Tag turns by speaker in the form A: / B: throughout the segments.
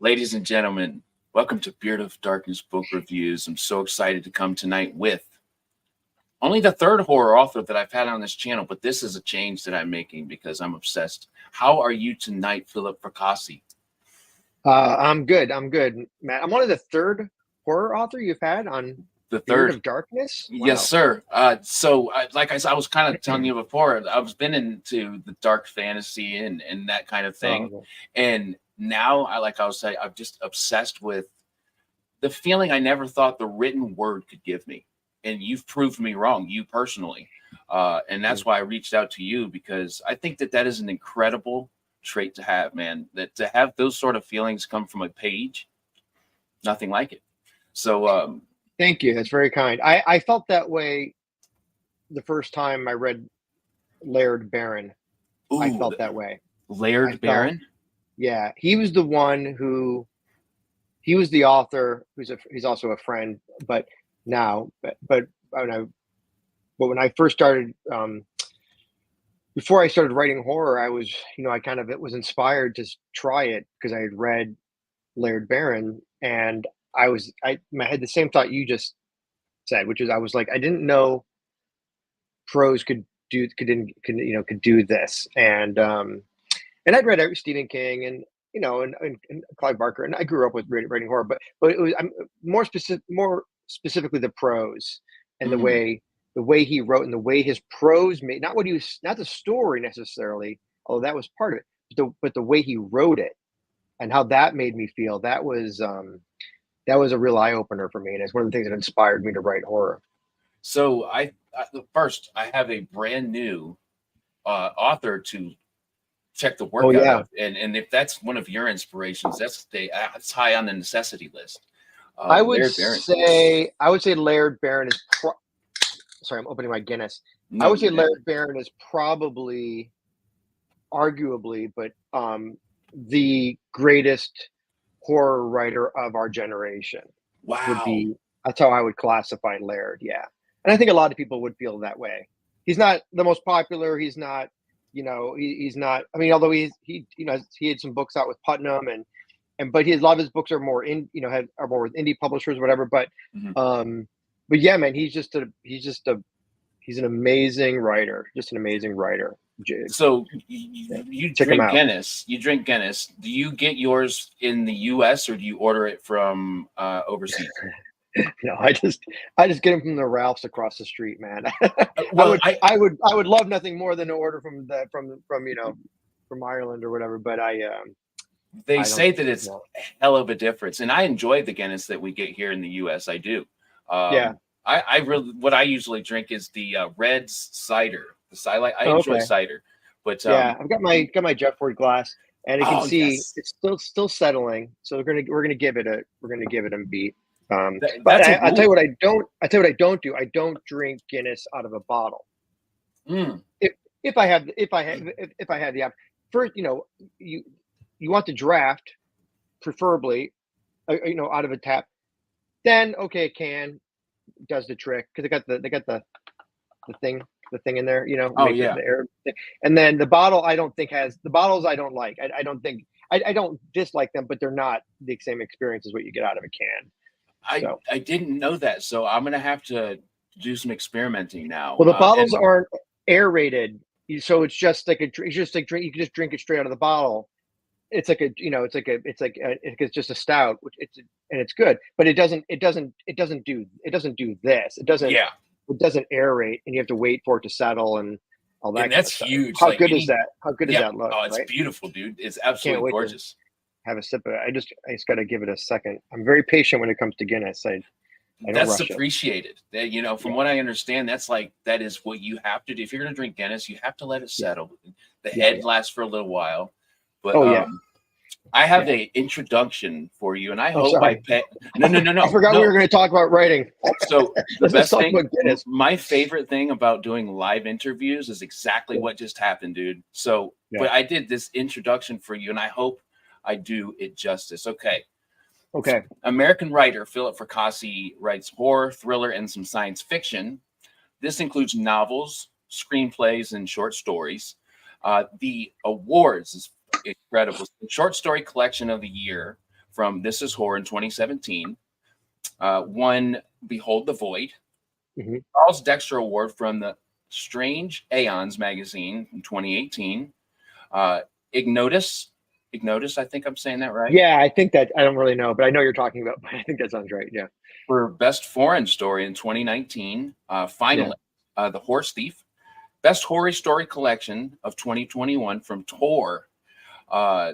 A: Ladies and gentlemen, welcome to Beard of Darkness Book Reviews. I'm so excited to come tonight with only the third horror author that I've had on this channel, but this is a change that I'm making because I'm obsessed. How are you tonight, Philip Fracassi?
B: I'm good, Matt. I'm only the third horror author you've had on
A: The
B: Beard
A: third
B: of Darkness? Wow.
A: Yes, sir. Like I said, I was kind of telling you before, I've been into the dark fantasy and that kind of thing.
B: Oh, okay.
A: And now, I'm just obsessed with the feeling I never thought the written word could give me. And you've proved me wrong, you personally. And that's why I reached out to you, because I think that is an incredible trait to have, man. That to have those sort of feelings come from a page, nothing like it. So,
B: Thank you. That's very kind. I felt that way the first time I read Laird Barron.
A: ooh,
B: I felt that way.
A: Laird Barron?
B: Yeah, he was the one he was the author. He's also a friend, but when I first started, before I started writing horror, I was, it was inspired to try it because I had read Laird Barron, and I had the same thought you just said, which is I was like, I didn't know prose could do this, and I'd read Stephen King and Clive Barker, and I grew up with writing horror, but it was more specifically the prose and the way he wrote and the way his prose made, not the story necessarily, although that was part of it, but the way he wrote it and how that made me feel. That was a real eye opener for me, and it's one of the things that inspired me to write horror.
A: So first, I have a brand new author to check the work out of, and if that's one of your inspirations, that's high on the necessity list.
B: I would say Laird Barron is. Sorry, I'm opening my Guinness. I would say Laird Barron is probably, arguably, but the greatest horror writer of our generation.
A: Wow.
B: That's how I would classify Laird. Yeah, and I think a lot of people would feel that way. He's not the most popular. He's not. He's not. I mean, although he had some books out with Putnam, but a lot of his books are more are more with indie publishers, or whatever. But but yeah, man, he's an amazing writer, just an amazing writer.
A: So you drink Guinness. You drink Guinness. Do you get yours in the U.S. or do you order it from overseas?
B: No, I just get them from the Ralphs across the street, man. Well, I would love nothing more than to order from Ireland or whatever. But
A: they say that it's a hell of a difference, and I enjoy the Guinness that we get here in the U.S. I do.
B: Yeah.
A: What I usually drink is the Red's cider. I enjoy cider, but
B: yeah, I've got my Jeff Ford glass, and you can see it's still settling. So we're gonna give it a beat. But I tell you what I don't do. I don't drink Guinness out of a bottle. If I have the option. First, you want the draft, preferably, out of a tap. Then a can does the trick because they got the thing in there, the air thing. And then the bottle I don't think has the bottles I don't like. I don't dislike them, but they're not the same experience as what you get out of a can.
A: I didn't know that, so I'm gonna have to do some experimenting now.
B: Well, the bottles aren't aerated, so it's just like drink. You can just drink it straight out of the bottle. It's like it's just a stout, and it's good, but it doesn't do this. It doesn't aerate, and you have to wait for it to settle and all that.
A: And that's huge.
B: How good is that? How good does that look?
A: Oh, it's beautiful, dude. It's absolutely gorgeous.
B: Have a sip of it. I just got to give it a second. I'm very patient when it comes to Guinness. I don't
A: that's
B: rush
A: appreciated. From what I understand, that is what you have to do. If you're going to drink Guinness, you have to let it settle. The head lasts for a little while. But I have a introduction for you, and I hope I pay. No.
B: I forgot we were going to talk about writing.
A: So the best thing, my favorite thing about doing live interviews is exactly what just happened, dude. So, but I did this introduction for you, and I hope I do it justice. Okay.
B: Okay.
A: American writer Philip Fracassi writes horror, thriller, and some science fiction. This includes novels, screenplays, and short stories. The awards is incredible. The short story collection of the year from This Is Horror in 2017 won Behold the Void.
B: Hmm.
A: Charles Dexter Award from the Strange Aeons magazine in 2018. Ignotus, Ignotus, I think I'm saying that right,
B: Yeah, I think that I don't really know, but I know you're talking about. But I think that sounds right. Yeah.
A: for Best Foreign Story in 2019.
B: Yeah.
A: Finally, The Horse Thief, Best Horror Story Collection of 2021 from Tor. Uh,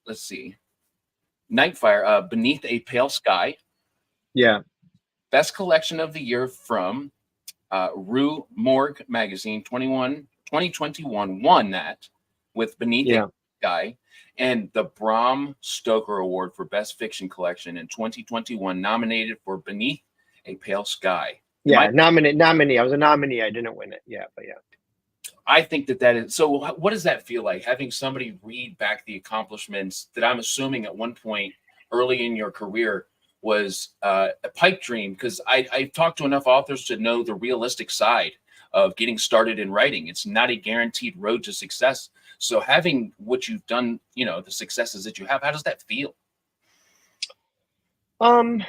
A: let's see, Nightfire, Beneath a Pale Sky.
B: Yeah.
A: Best Collection of the Year from Rue Morgue Magazine 2021 won that with Beneath a
B: Yeah.
A: Sky, and the Bram Stoker Award for Best Fiction Collection in 2021 nominated for Beneath a Pale Sky.
B: Yeah. Nominee. I was a nominee. I didn't win it. Yeah. But yeah.
A: I think that is so. What does that feel like, having somebody read back the accomplishments that I'm assuming at one point early in your career was a pipe dream? Because I've talked to enough authors to know the realistic side of getting started in writing. It's not a guaranteed road to success. So having what you've done, the successes that you have, how does that feel?
B: Um,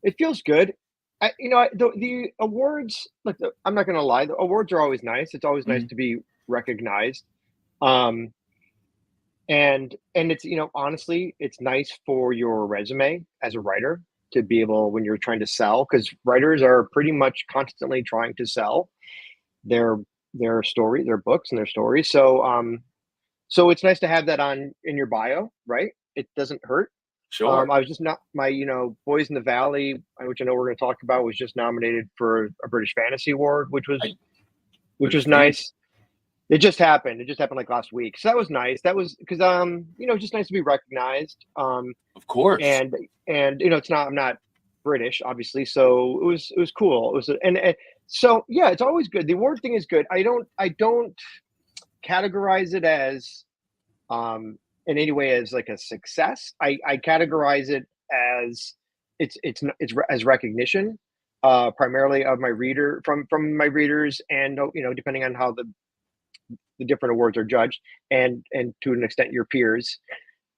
B: it feels good. The awards, like I'm not gonna lie, the awards are always nice. It's always nice
A: Mhm.
B: to be recognized. Um, and it's honestly, it's nice for your resume as a writer to be able when you're trying to sell, because writers are pretty much constantly trying to sell their their story, their books, and their stories. So it's nice to have that on in your bio, right? It doesn't hurt.
A: Sure.
B: I was just not my, Boys in the Valley, which I know we're going to talk about, was just nominated for a British Fantasy Award, which was
A: I
B: which was
A: understand.
B: nice. It just happened. It just happened like last week, so that was nice. That was because just nice to be recognized.
A: Of course.
B: And it's not. I'm not British, obviously, so it was cool. It was and so yeah, it's always good. The award thing is good. I don't categorize it as in any way as like a success. I categorize it as as recognition, primarily of my reader from my readers, and depending on how the different awards are judged, and to an extent your peers,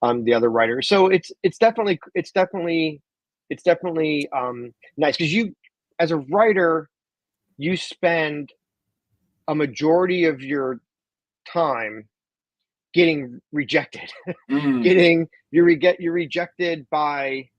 B: the other writers. So it's definitely nice because you, as a writer, you spend a majority of your time getting rejected.
A: Mm,
B: You're rejected by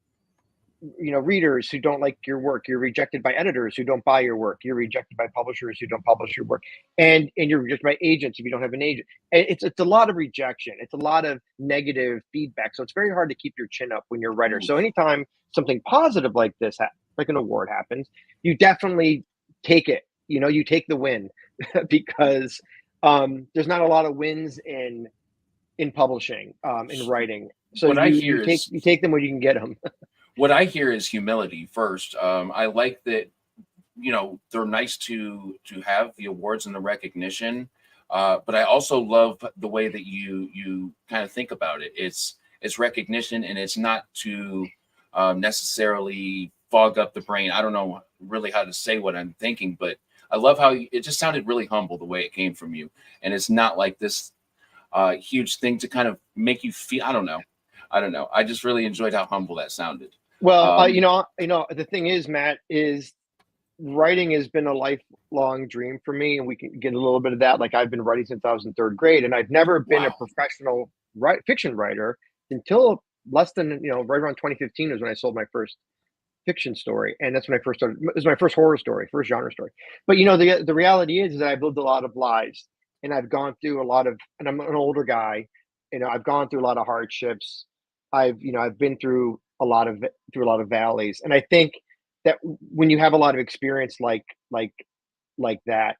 B: readers who don't like your work. You're rejected by editors who don't buy your work. You're rejected by publishers who don't publish your work, and you're rejected by agents if you don't have an agent. And it's a lot of rejection. It's a lot of negative feedback. So it's very hard to keep your chin up when you're a writer. So
A: oof.
B: anytime something positive like this, like an award happens, you definitely take it. You take the win because there's not a lot of wins in publishing, in writing. So
A: What I
B: you
A: hear
B: you take
A: is
B: you take them when you can get them.
A: what I hear is humility first. I like that, they're nice to have the awards and the recognition. But I also love the way that you kind of think about it. It's recognition, and it's not to necessarily fog up the brain. I don't know really how to say what I'm thinking, but I love how it just sounded really humble the way it came from you, and it's not like this huge thing to kind of make you feel. I don't know. I don't know. I just really enjoyed how humble that sounded.
B: Well,
A: Um,
B: the thing is, Matt, is writing has been a lifelong dream for me, and we can get a little bit of that. Like I've been writing since I was in third grade, and I've never been a
A: wow.
B: professional fiction writer until less than right around 2015 was when I sold my first fiction story, and that's when I first started. It was my first horror story, first genre story. But the reality is that I've lived a lot of lives, and I've gone through a lot of, and I'm an older guy. I've gone through a lot of hardships. I've been through a lot of valleys, and I think that when you have a lot of experience like that,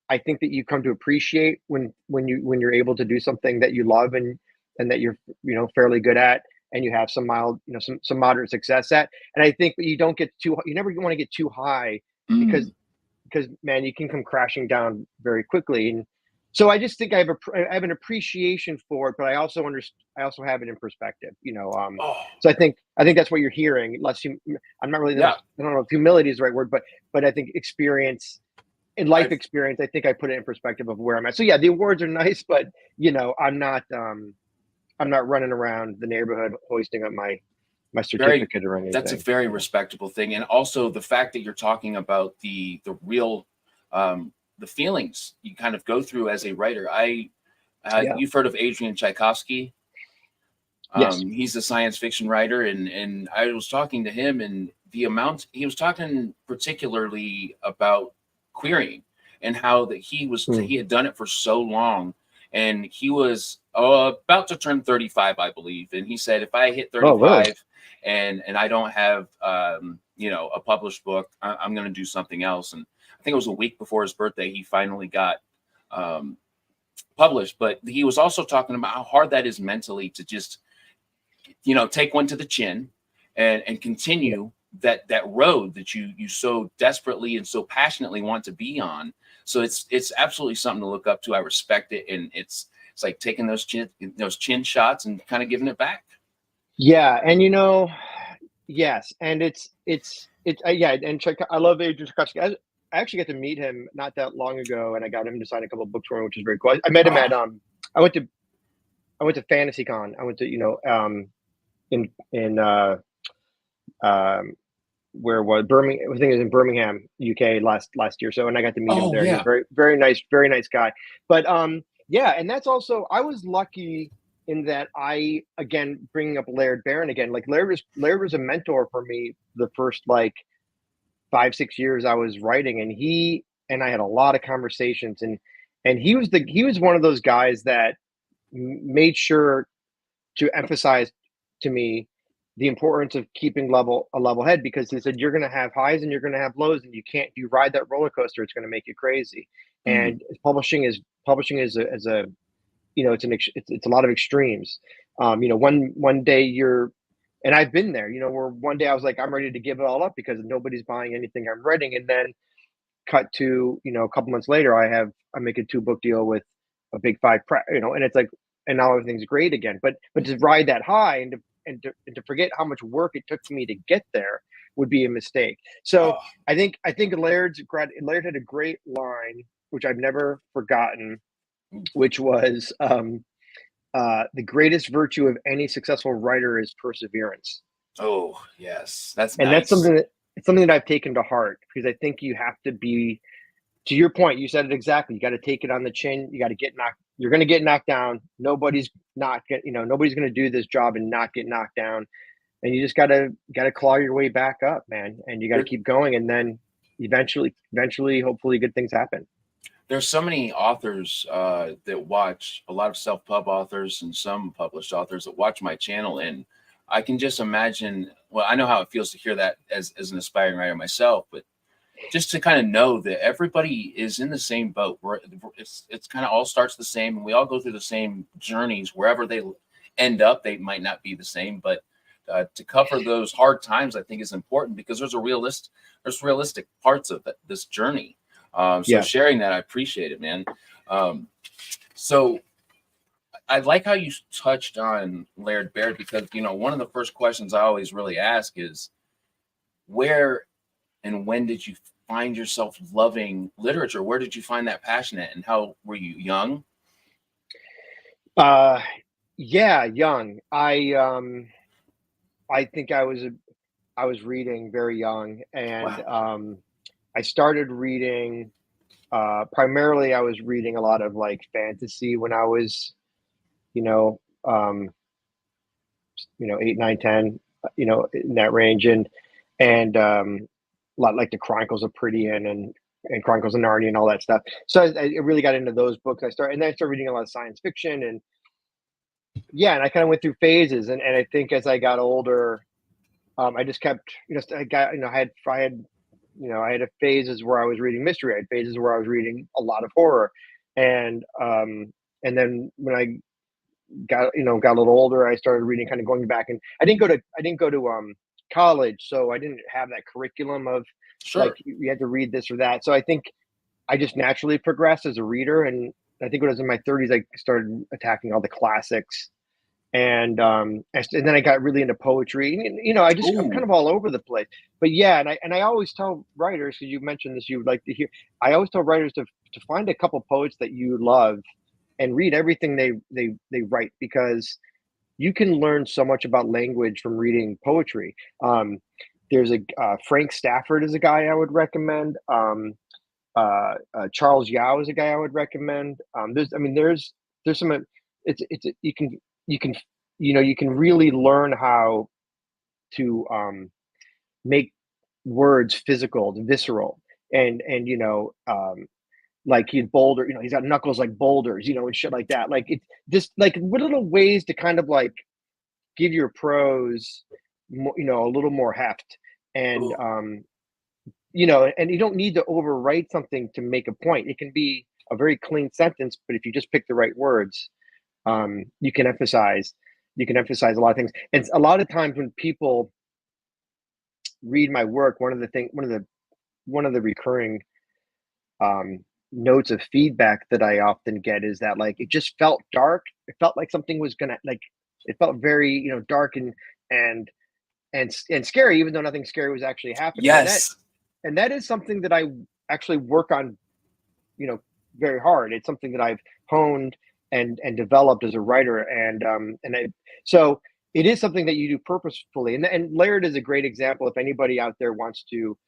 B: I think that you come to appreciate when you're able to do something that you love, and that you're fairly good at, and you have some mild, some moderate success at. And I think that you never want to get too high, because
A: Mm,
B: man, you can come crashing down very quickly. And So I just think I have an appreciation for it, but I also have it in perspective,
A: Oh,
B: so I think that's what you're hearing. I'm not really,
A: yeah.
B: I don't know if humility is the right word, but I think experience in life
A: I've
B: experience, I think I put it in perspective of where I'm at. So yeah, the awards are nice, but I'm not running around the neighborhood hoisting up my
A: very
B: certificate or
A: that's a
B: anything.
A: very
B: Yeah.
A: respectable thing. And also the fact that you're talking about the real the feelings you kind of go through as a writer.
B: Yeah.
A: You've heard of Adrian Tchaikovsky.
B: Yes.
A: He's a science fiction writer, and I was talking to him, and the amount he was talking particularly about querying and how that
B: Mm.
A: he had done it for so long, and he was about to turn 35, I believe, and he said if I hit
B: Oh, really?
A: 35 and I don't have a published book, I'm going to do something else. And I think it was a week before his birthday he finally got um, published. But he was also talking about how hard that is mentally to just take one to the chin and
B: Yeah.
A: continue that road that you so desperately and so passionately want to be on. So it's absolutely something to look up to. I respect it, and it's like taking those chin shots and kind of giving it back.
B: Yeah, and yes, and it's yeah, and I love Adrian Tchaikovsky. I actually got to meet him not that long ago, and I got him to sign a couple of books for me, which is very cool. I met him
A: Oh,
B: at I went to I went to FantasyCon. I went to in um where was Birmingham? I think it was in Birmingham, UK last year. So, and I got to meet him
A: oh
B: there. He was
A: yeah.
B: very nice guy. But yeah, and that's also I was lucky in that I again bringing up Laird Barron again. Like Laird was a mentor for me the first like 5 6 years I was writing, and he and I had a lot of conversations, and he was one of those guys that made sure to emphasize to me the importance of keeping a level head, because he said you're going to have highs and you're going to have lows, and if you ride that roller coaster, it's going to make you crazy.
A: Mm,
B: And publishing is a it's a lot of extremes. One day you're and I've been there, where one day I was like, I'm ready to give it all up because nobody's buying anything I'm writing, and then cut to a couple months later, I'm making 2 book deal with a big five, and it's like, and now everything's great again. But to ride that high and to forget how much work it took for me to get there would be a mistake. So
A: oh,
B: I think Laird had a great line which I've never forgotten, which was the greatest virtue of any successful writer is perseverance.
A: oh yes, that's
B: And that's
A: nice.
B: something that I've taken to heart, because I think you have to be, to your point, you said it exactly. You got to take it on the chin. You got to get knocked. You're going to get knocked down. Nobody's going to do this job and not get knocked down. And you just got to claw your way back up, man. And you got to
A: There,
B: keep going. And then eventually, hopefully, good things happen.
A: there's so many authors that watch, a lot of self-pub authors and some published authors that watch my channel, and I can just imagine. Well, I know how it feels to hear that as an aspiring writer myself, but just to kind of know that everybody is in the same boat. Where it's kind of all starts the same, and we all go through the same journeys. Wherever they end up, they might not be the same, but to cover those hard times, I think is important because there's realistic parts of this journey. So
B: Yeah.
A: sharing that, I appreciate it, man. Um, so I like how you touched on Laird Baird, because one of the first questions I always really ask is where and when did you find yourself loving literature? Where did you find that passion at, and how were you young?
B: Uh, yeah. Young. I think I was reading very young, and
A: Wow.
B: I started reading. Primarily, I was reading a lot of like fantasy when I was, you know, um, 8, 9, 10, in that range, and a lot like the Chronicles of Prydian and Chronicles of Narnia and all that stuff. So I really got into those books. And then I started reading a lot of science fiction, and yeah, and I kind of went through phases, and I think as I got older, I just kept, I got, I had phases where I was reading mystery. I had phases where I was reading a lot of horror, and then when I got a little older, I started reading, kind of going back, and I didn't go to college, so I didn't have that curriculum of like
A: Sure.
B: you had to read this or that. So I think I just naturally progressed as a reader, and I think when I was in my 30s, I started attacking all the classics, and then I got really into poetry. And, I'm kind
A: Ooh,
B: of all over the place. But yeah, and I always tell writers, because you mentioned this, you would like to hear. I always tell writers to find a couple poets that you love and read everything they write, because you can learn so much about language from reading poetry. There's a Frank Stafford is a guy I would recommend. Charles Yao is a guy I would recommend. There's some. You can you can really learn how to make words physical, visceral, and like he'd boulder. He's got knuckles like boulders, and shit like that. Like it's just like little ways to kind of like give your prose, a little more heft, and
A: ooh.
B: and you don't need to overwrite something to make a point. It can be a very clean sentence, but if you just pick the right words, you can emphasize a lot of things. And a lot of times when people read my work, one of the recurring notes of feedback that I often get is that, like, it just felt dark. It felt like something was gonna, like, it felt very, dark and and scary, even though nothing scary was actually happening.
A: Yes.
B: And that is something that I actually work on, you know, very hard. It's something that I've honed and developed as a writer, so it is something that you do purposefully. And Laird is a great example. If anybody out there wants to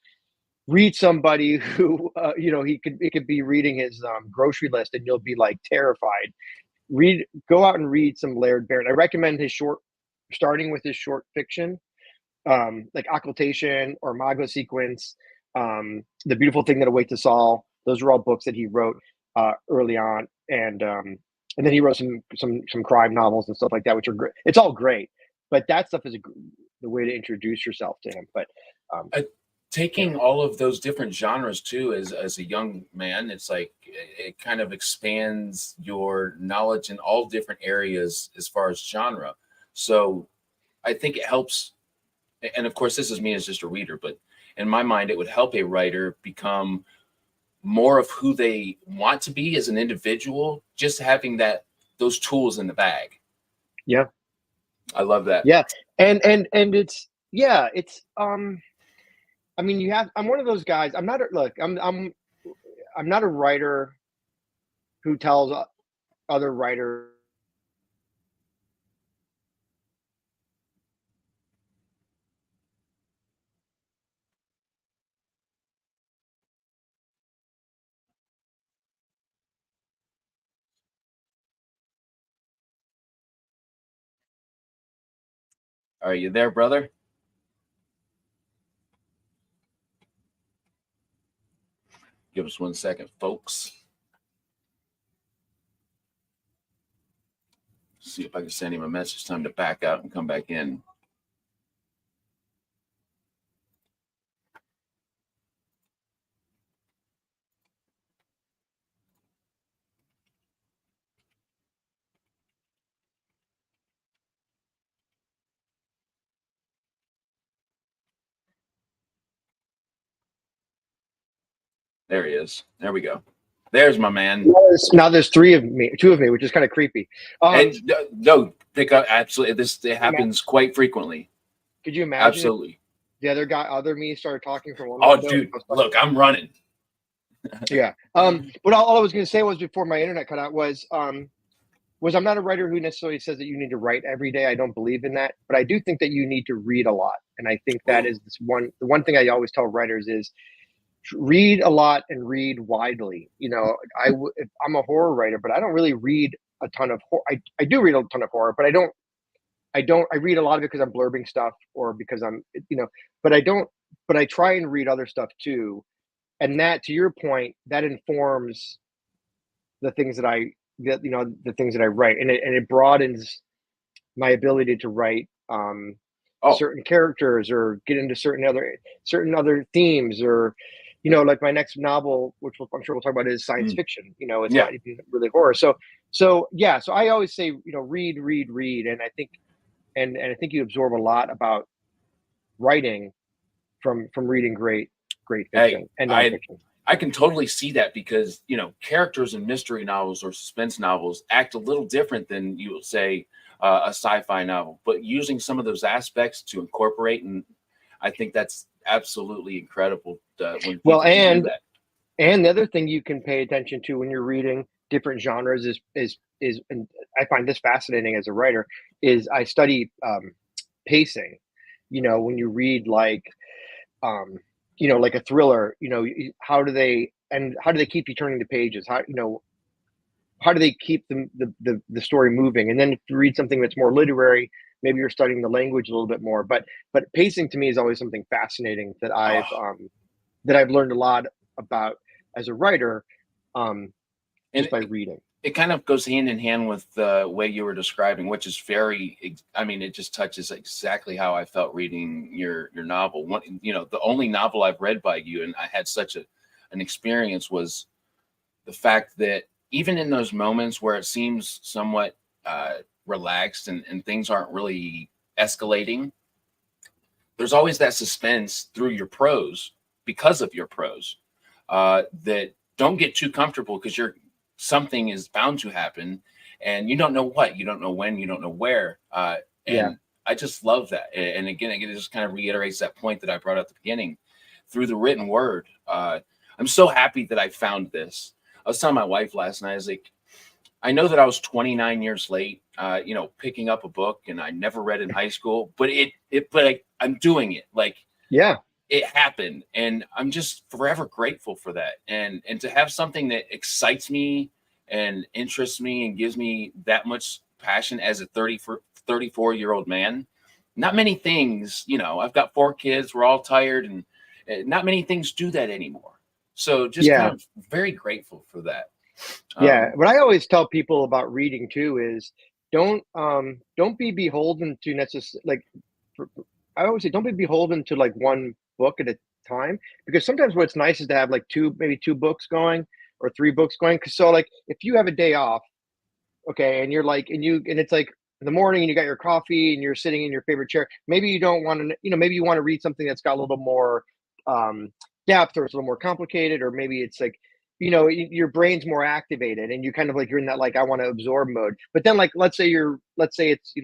B: read somebody who, it could be reading his grocery list, and you'll be like terrified. Go out and read some Laird Barron. I recommend starting with his short fiction, like Occultation or Mago Sequence, The Beautiful Thing That Awaits Us All. Those are all books that he wrote early on, and then he wrote some crime novels and stuff like that, which are great. It's all great, but that stuff is the way to introduce yourself to him. But
A: Uh,
B: yeah,
A: taking all of those different genres too, as a young man, it's like it kind of expands your knowledge in all different areas as far as genre. So I think it helps. And of course, this is me as just a reader, but in my mind, it would help a writer become more of who they want to be as an individual, just having those tools in the bag.
B: yeah,
A: I love that.
B: yeah, and it's, yeah, it's I mean, I'm one of those guys. I'm not a, look. I'm not a writer who tells other writers.
A: Are you there, brother? Give us 1 second, folks. See if I can send him a message. Time to back out and come back in. There he is. There we go. There's my man.
B: Now there's two of me, which is kind of creepy.
A: And no, pick up. Absolutely, it happens quite frequently.
B: Could you imagine if
A: Absolutely.
B: the other me started talking from one
A: Oh,
B: window?
A: dude, look, I'm running.
B: Yeah. But all I was going to say was, before my internet cut out, was I'm not a writer who necessarily says that you need to write every day. I don't believe in that, but I do think that you need to read a lot. And I think that
A: Ooh,
B: is the one thing I always tell writers is read a lot and read widely. I'm a horror writer, but I don't really read a ton of horror. I do read a ton of horror, but I read a lot of it because I'm blurbing stuff, or because but I don't, but I try and read other stuff too. And that, to your point, that informs the things that the things that I write, and it broadens my ability to write
A: oh,
B: certain characters, or get into certain other themes, or like my next novel, which I'm sure we'll talk about, is science
A: mm,
B: fiction. It's
A: yeah.
B: not even really horror. So yeah, so I always say, read, and I think, and I think you absorb a lot about writing from reading great
A: Hey,
B: fiction and
A: I
B: nonfiction.
A: I can totally see that because, characters in mystery novels or suspense novels act a little different than you would say a sci-fi novel, but using some of those aspects to incorporate, and I think that's absolutely incredible when people
B: Well,
A: can do that.
B: and the other thing you can pay attention to when you're reading different genres is and I find this fascinating as a writer, is I study pacing. When you read um, like a thriller, how do they keep you turning the pages? How do they keep the story moving? And then if you read something that's more literary, maybe you're studying the language a little bit more. But pacing to me is always something fascinating
A: Oh,
B: that I've learned a lot about as a writer,
A: and
B: just by reading.
A: it kind of goes hand in hand with the way you were describing, which is I mean, it just touches exactly how I felt reading your novel. The only novel I've read by you, and I had such an experience, was the fact that even in those moments where it seems somewhat relaxed and things aren't really escalating, there's always that suspense through your prose, because of your prose, that don't get too comfortable, because something is bound to happen, and you don't know what, you don't know when, you don't know where,
B: Yeah.
A: and I just love that. And again, it just kind of reiterates that point that I brought up at the beginning. Through the written word, I'm so happy that I found this. I was telling my wife last night, I was like, I know that I was 29 years late, picking up a book, and I never read in high school, but I'm doing it. Like,
B: Yeah.
A: it happened, and I'm just forever grateful for that. And to have something that excites me and interests me and gives me that much passion as a 34-year-old man. Not many things, I've got 4 kids, we're all tired, and not many things do that anymore. So just kind
B: Yeah.
A: of very grateful for that.
B: Yeah.
A: Um,
B: What I always tell people about reading too is don't be beholden to I always say don't be beholden to like one book at a time, because sometimes what's nice is to have like maybe two books going or three books going. Cause so like if you have a day off, okay, and you're like, and it's like in the morning and you got your coffee and you're sitting in your favorite chair, maybe you don't want to, maybe you want to read something that's got a little more um, depth, or it's a little more complicated, or maybe it's like, your brain's more activated and you kind of like, you're in that, like, I want to absorb mode. But then like, let's say it's,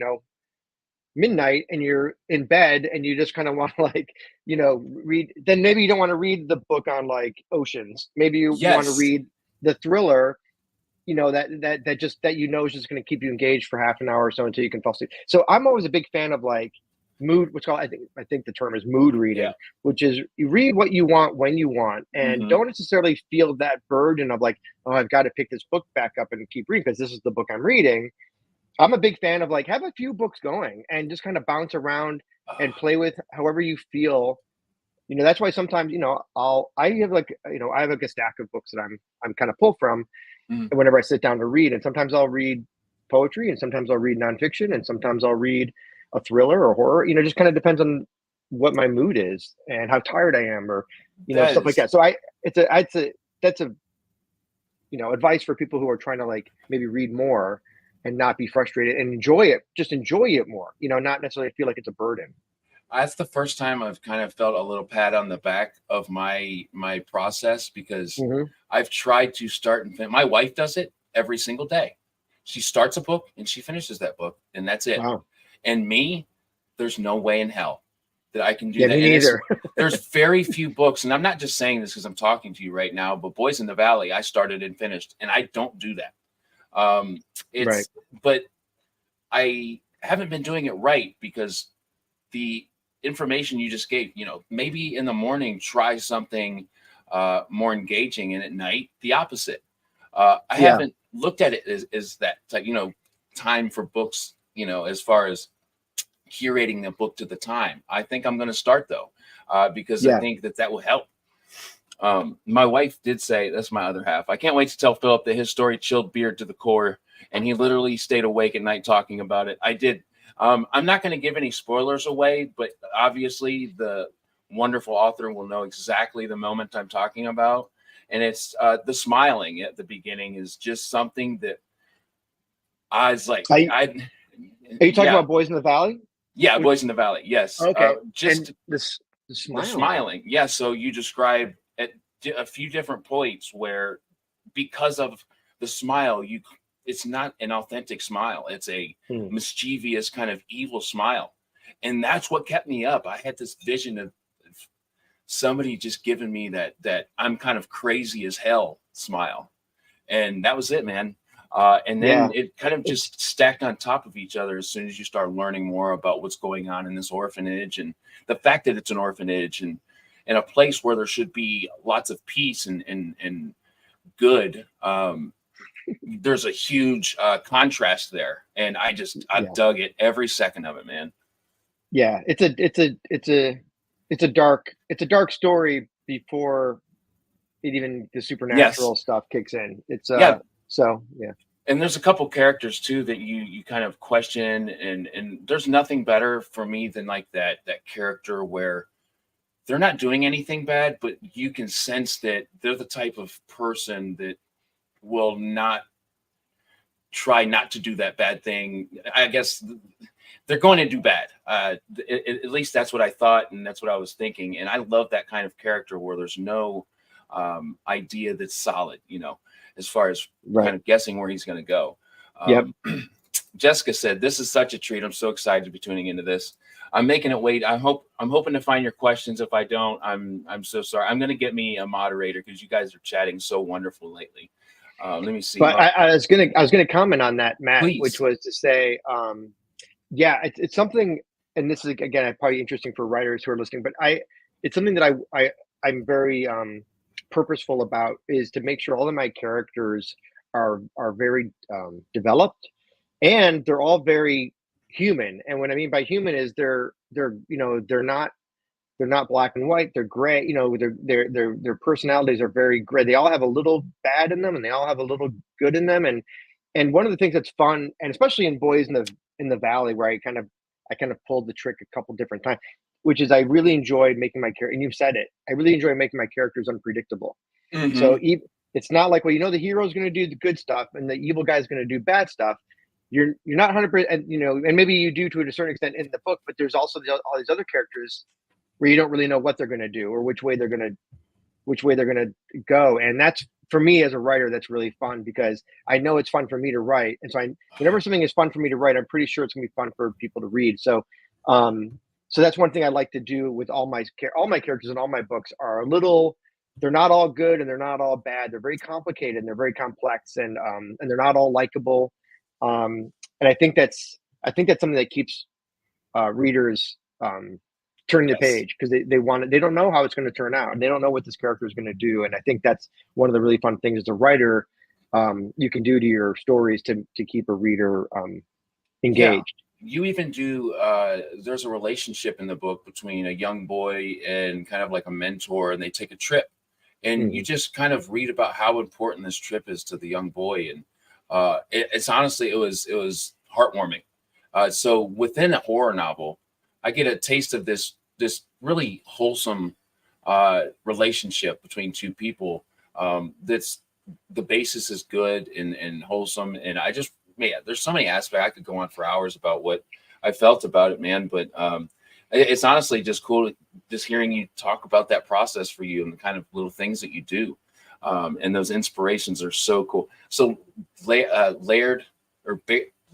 B: midnight and you're in bed and you just kind of want to like, read, then maybe you don't want to read the book on like oceans. Maybe you want to
A: yes,
B: read the thriller, that is just going to keep you engaged for half an hour or so until you can fall asleep. So I'm always a big fan of like what's called, I think the term is mood
A: yeah,
B: reading, which is you read what you want when you want, and
A: hmm
B: don't necessarily feel that burden of like, oh, I've got to pick this book back up and keep reading because this is the book I'm reading. I'm a big fan of like have a few books going and just kind of bounce around and play with however you feel. That's why sometimes, I have like a stack of books that I'm kind of pulled from
A: Mhm.
B: whenever I sit down to read. And sometimes I'll read poetry, and sometimes I'll read nonfiction, and sometimes I'll read a thriller or horror. Just kind of depends on what my mood is and how tired I am, or
A: That
B: stuff like
A: is
B: that. So that's a advice for people who are trying to like maybe read more and not be frustrated and enjoy it. Just enjoy it more. Not necessarily feel like it's a burden.
A: That's the first time I've kind of felt a little pat on the back of my process, because
B: Hmm.
A: I've tried to start and my wife does it every single day. She starts a book and she finishes that book, and that's it.
B: Wow.
A: And me, there's no way in hell that I can do
B: Yeah,
A: that.
B: me
A: And
B: neither.
A: there's very few books, and I'm not just saying this because I'm talking to you right now, but Boys in the Valley, I started and finished, and I don't do that.
B: Right.
A: It's but I haven't been doing it right, because the information you just gave, maybe in the morning try something more engaging, and at night the opposite. I
B: Yeah.
A: haven't looked at it as that type, time for books, as far as curating the book to the time. I think I'm going to start though, because I
B: Yeah.
A: think that will help. My wife did say, that's my other half, I can't wait to tell Philip that his story chilled Beard to the core, and he literally stayed awake at night talking about it. I did. I'm not going to give any spoilers away, but obviously the wonderful author will know exactly the moment I'm talking about. And it's the smiling at the beginning is just something that I was like,
B: Are you talking
A: yeah,
B: about Boys in the Valley?
A: yeah,
B: Which
A: Boys in the Valley. Yes.
B: Okay. And
A: Just
B: this the
A: the
B: smiling.
A: smiling. Yeah. So you describe it. a few different points where, because of the smile, it's not an authentic smile. It's a mischievous kind of evil smile. And that's what kept me up. I had this vision of somebody just giving me that I'm kind of crazy as hell smile. And that was it, man. And then it kind of just stacked on top of each other as soon as you start learning more about what's going on in this orphanage, and the fact that it's an orphanage and a place where there should be lots of peace and good. There's a huge contrast there, and I dug it every second of it, man.
B: Yeah, it's a dark story before even the supernatural stuff kicks in. It's so yeah.
A: And there's a couple characters too that you kind of question, and there's nothing better for me than like that character where they're not doing anything bad, but you can sense that they're the type of person that will not try not to do that bad thing. I guess they're going to do bad. At least that's what I thought, and that's what I was thinking. And I love that kind of character where there's no idea that's solid, as far as kind of guessing where he's going to go. Jessica said, "This is such a treat. I'm so excited to be tuning into this. I'm making it wait. I'm hoping to find your questions. If I don't, I'm so sorry. I'm going to get me a moderator because you guys are chatting so wonderful lately." Let me see.
B: But I was gonna comment on that, Matt,
A: Please.
B: Which was to say, it's something, and this is again probably interesting for writers who are listening, but it's something that I'm very purposeful about, is to make sure all of my characters are very developed, and they're all very human. And what I mean by human is they're not black and white. They're gray. Their personalities are very gray. They all have a little bad in them, and they all have a little good in them. And one of the things that's fun, and especially in Boys in the Valley, where I kind of pulled the trick a couple different times, which is I really enjoyed making my character. And you've said it. I really enjoy making my characters unpredictable.
A: Mm-hmm.
B: So it's not like, well, the hero's going to do the good stuff, and the evil guy's going to do bad stuff. You're not 100%, and maybe you do to a certain extent in the book, but there's also all these other characters where you don't really know what they're going to do or which way they're going to go. And that's, for me as a writer, that's really fun, because I know it's fun for me to write. And so whenever something is fun for me to write, I'm pretty sure it's going to be fun for people to read. So, so that's one thing I like to do with all my characters in all my books are they're not all good and they're not all bad. They're very complicated and they're very complex, and they're not all likable. And I think that's something that keeps readers turning the page, because they don't know how it's going to turn out, and they don't know what this character is going to do. And I think that's one of the really fun things as a writer you can do to your stories to keep a reader engaged.
A: You even do there's a relationship in the book between a young boy and kind of like a mentor, and they take a trip, and you just kind of read about how important this trip is to the young boy. And it's honestly, it was heartwarming. So within a horror novel, I get a taste of this really wholesome relationship between two people. That's, the basis is good and wholesome. And there's so many aspects. I could go on for hours about what I felt about it, man. But it's honestly just cool just hearing you talk about that process for you and the kind of little things that you do. And those inspirations are so cool. So Laird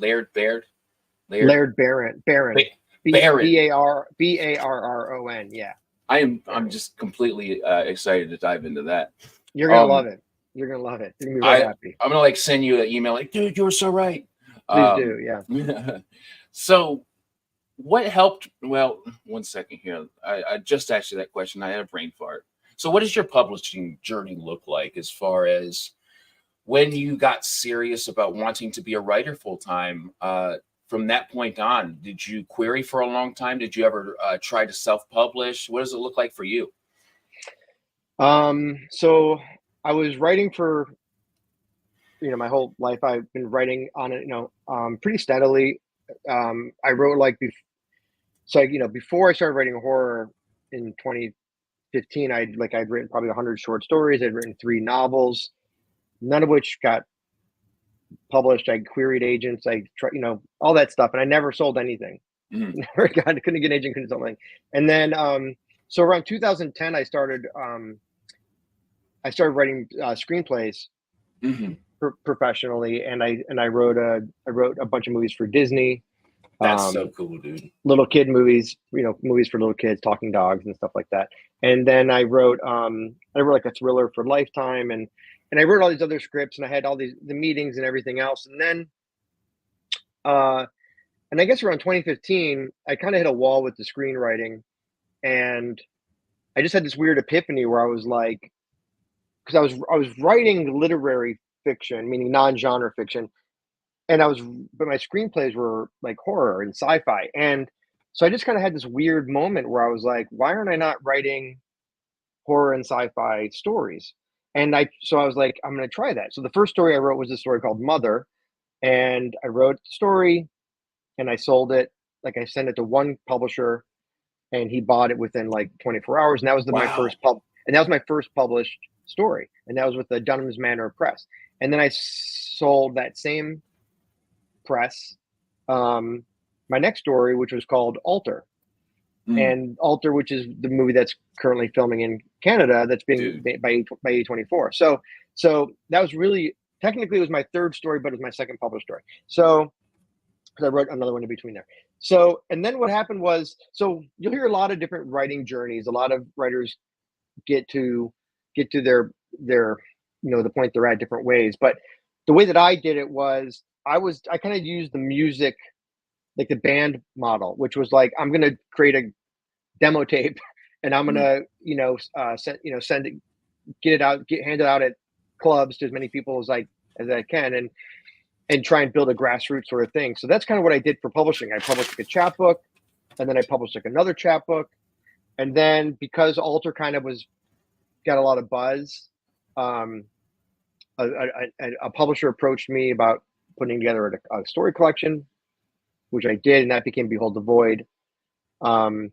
A: Barron.
B: Barron. Yeah.
A: I'm just completely excited to dive into that.
B: You're gonna love it. You're gonna love it. You're gonna be really happy.
A: I'm gonna send you an email like, dude, you were so right.
B: Please do, yeah.
A: So what helped? Well, one second here. I just asked you that question. I had a brain fart. So what does your publishing journey look like as far as when you got serious about wanting to be a writer full time? From that point on, did you query for a long time? Did you ever try to self-publish? What does it look like for you?
B: So I was writing for, my whole life. I've been writing on it, pretty steadily. I wrote before I started writing horror in 2015, I'd written probably 100 short stories. I'd written 3 novels, none of which got published. I queried agents. I tried, all that stuff, and I never sold anything. Couldn't get an agent, couldn't sell anything. And then, so around 2010, I started I started writing screenplays
A: Hmm.
B: professionally, and I wrote a bunch of movies for Disney,
A: That's so cool, dude.
B: little kid movies, movies for little kids, talking dogs and stuff like that. And then I wrote like a thriller for Lifetime, and I wrote all these other scripts, and I had all the meetings and everything else. And then uh and I guess around 2015, I kind of hit a wall with the screenwriting, and I just had this weird epiphany where I was like, because I was writing literary fiction, meaning non-genre fiction, and but my screenplays were like horror and sci-fi, and so I just kind of had this weird moment where I was like, why aren't I not writing horror and sci-fi stories? And so I was like, I'm going to try that. So the first story I wrote was a story called Mother, and I wrote the story and I sold it. Like, I sent it to one publisher, and he bought it within like 24 hours, and that was
A: Wow.
B: and that was my first published story, and that was with the Dunham's Manor Press. And then I sold that same press my next story, which was called Alter.
A: Mm,
B: And Alter, which is the movie that's currently filming in Canada, that's being
A: dude.
B: made by A24. So that was really, technically, it was my third story, but it was my second published story. So, because I wrote another one in between there. So, and then what happened was, so you'll hear a lot of different writing journeys. A lot of writers get to their the point they're at different ways. But the way that I did it was, I kind of used the music, like the band model, which was like, I'm gonna create a demo tape, and I'm
A: Mm,
B: gonna send it, get it out, hand it out at clubs to as many people as I can, and try and build a grassroots sort of thing. So that's kind of what I did for publishing. I published like a chapbook, and then I published like another chapbook, and then because Alter kind of got a lot of buzz, um, a publisher approached me about putting together a story collection, which I did, and that became Behold the Void. Um,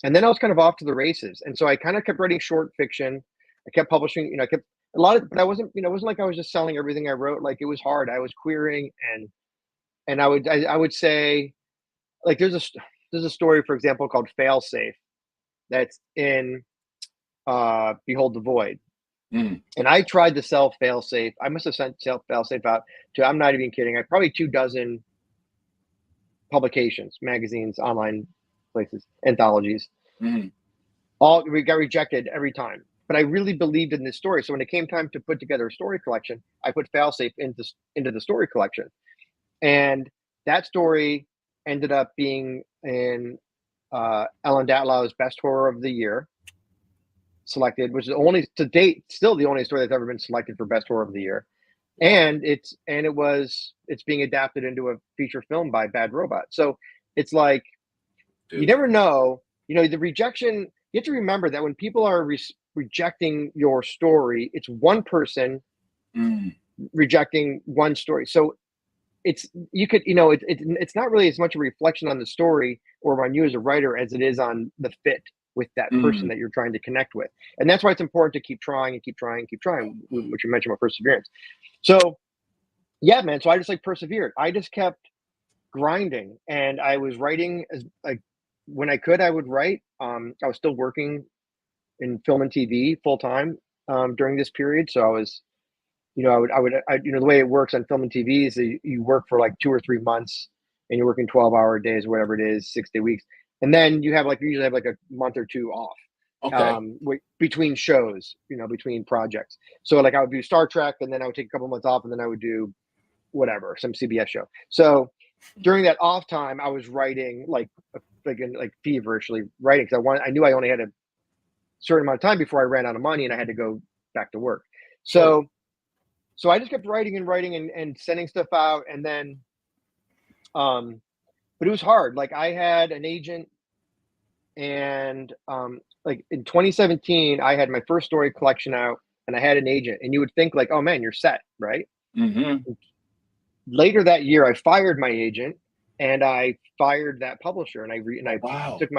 B: and then I was kind of off to the races, and so I kind of kept writing short fiction. I kept publishing, I kept a lot of, but I wasn't, it wasn't like I was just selling everything I wrote. Like, it was hard. I was querying, and I would say, like, there's a story, for example, called Failsafe, that's in Behold the Void.
A: mm.
B: And I tried to sell Failsafe. I must have sent Failsafe out to, I'm not even kidding, I probably 2 dozen publications, magazines, online places, anthologies.
A: Mhm.
B: All we got rejected every time. But I really believed in this story. So when it came time to put together a story collection, I put Failsafe into the story collection. And that story ended up being in Ellen Datlow's Best Horror of the Year, selected, which is only to date still the only story that's ever been selected for Best Horror of the Year.
A: Wow,
B: And it's being adapted into a feature film by Bad Robot. So it's like, you
A: dude.
B: never know. The rejection. You have to remember that when people are rejecting your story, it's one person
A: Mm,
B: rejecting one story. So it's you could it's not really as much a reflection on the story or on you as a writer as it is on the fit with that person
A: mm.
B: that you're trying to connect with. And that's why it's important to keep trying and keep trying and keep trying, which you mentioned about perseverance. So yeah, man. So I just like persevered. I just kept grinding, and I was writing as like, when I could, I would write. I was still working in film and TV full time during this period, so I was, the way it works on film and TV is that you work for like 2 or 3 months, and you're working 12-hour days, whatever it is, 6-day weeks, and then you usually have like a month or two off
A: Okay.
B: between shows, between projects. So like I would do Star Trek, and then I would take a couple months off, and then I would do whatever, some CBS show. So during that off time, I was writing like feverishly writing, because I knew I only had a certain amount of time before I ran out of money and I had to go back to work.
A: Sure.
B: So I just kept writing and writing, and sending stuff out, and then um but it was hard. Like, I had an agent, and like in 2017 I had my first story collection out, and I had an agent, and you would think like, oh man, you're set, right?
A: Hmm.
B: Later that year, I fired my agent, and I fired that publisher, and
A: Oh,
B: I
A: wow.
B: took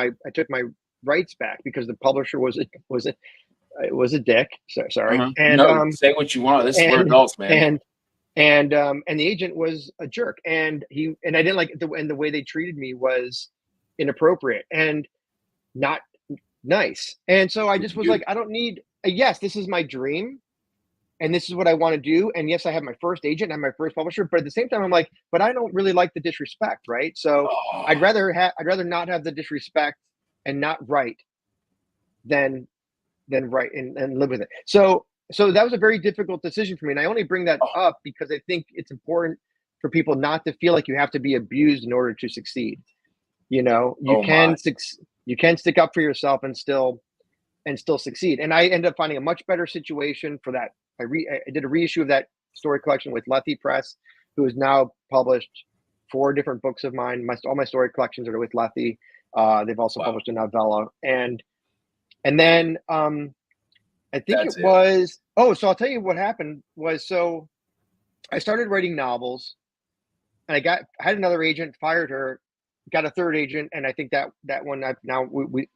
B: my rights back, because the publisher was a dick. So, sorry.
A: Uh-huh. No, say what you want. This is we're
B: And
A: adults, man.
B: and and the agent was a jerk, and I didn't like the way they treated me was inappropriate and not nice. And so I just was
A: Dude.
B: like, I don't need, yes, this is my dream, and this is what I want to do. And yes, I have my first agent and my first publisher, but at the same time, I'm like, but I don't really like the disrespect, right? So
A: Oh,
B: I'd rather not have the disrespect and not write than write and live with it. So that was a very difficult decision for me. And I only bring that
A: oh,
B: up because I think it's important for people not to feel like you have to be abused in order to succeed. You know,
A: oh my.
B: you can stick up for yourself and still succeed. And I ended up finding a much better situation for that. I did a reissue of that story collection with Lethe Press, who has now published 4 different books of mine. All my story collections are with Lethe. They've also
A: Wow.
B: published a novella, and then I think
A: That's
B: it was. Oh, so I'll tell you what happened was, so I started writing novels, and I had another agent, fired her, got a third agent, and I think that one we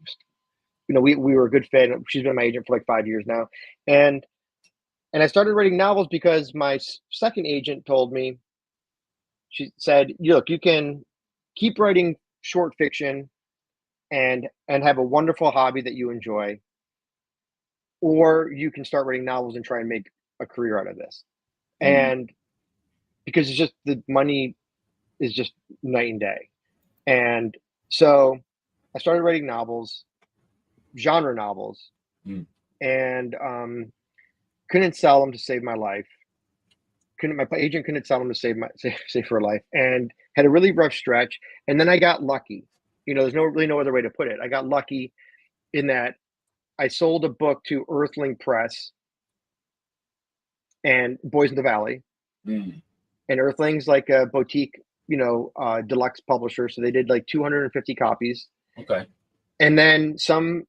B: were a good fit. She's been my agent for like 5 years now, and I started writing novels because my second agent told me, she said, look, you can keep writing short fiction and have a wonderful hobby that you enjoy, or you can start writing novels and try and make a career out of this. And because it's just, the money is just night and day. And so I started writing novels, genre novels, and couldn't sell them to save my life. My agent couldn't sell them to save her life, and had a really rough stretch. And then I got lucky. You know, there's really no other way to put it. I got lucky in that I sold a book to Earthling Press and Boys in the Valley. And Earthling's like a boutique, deluxe publisher. So they did like 250 copies.
A: Okay.
B: And then some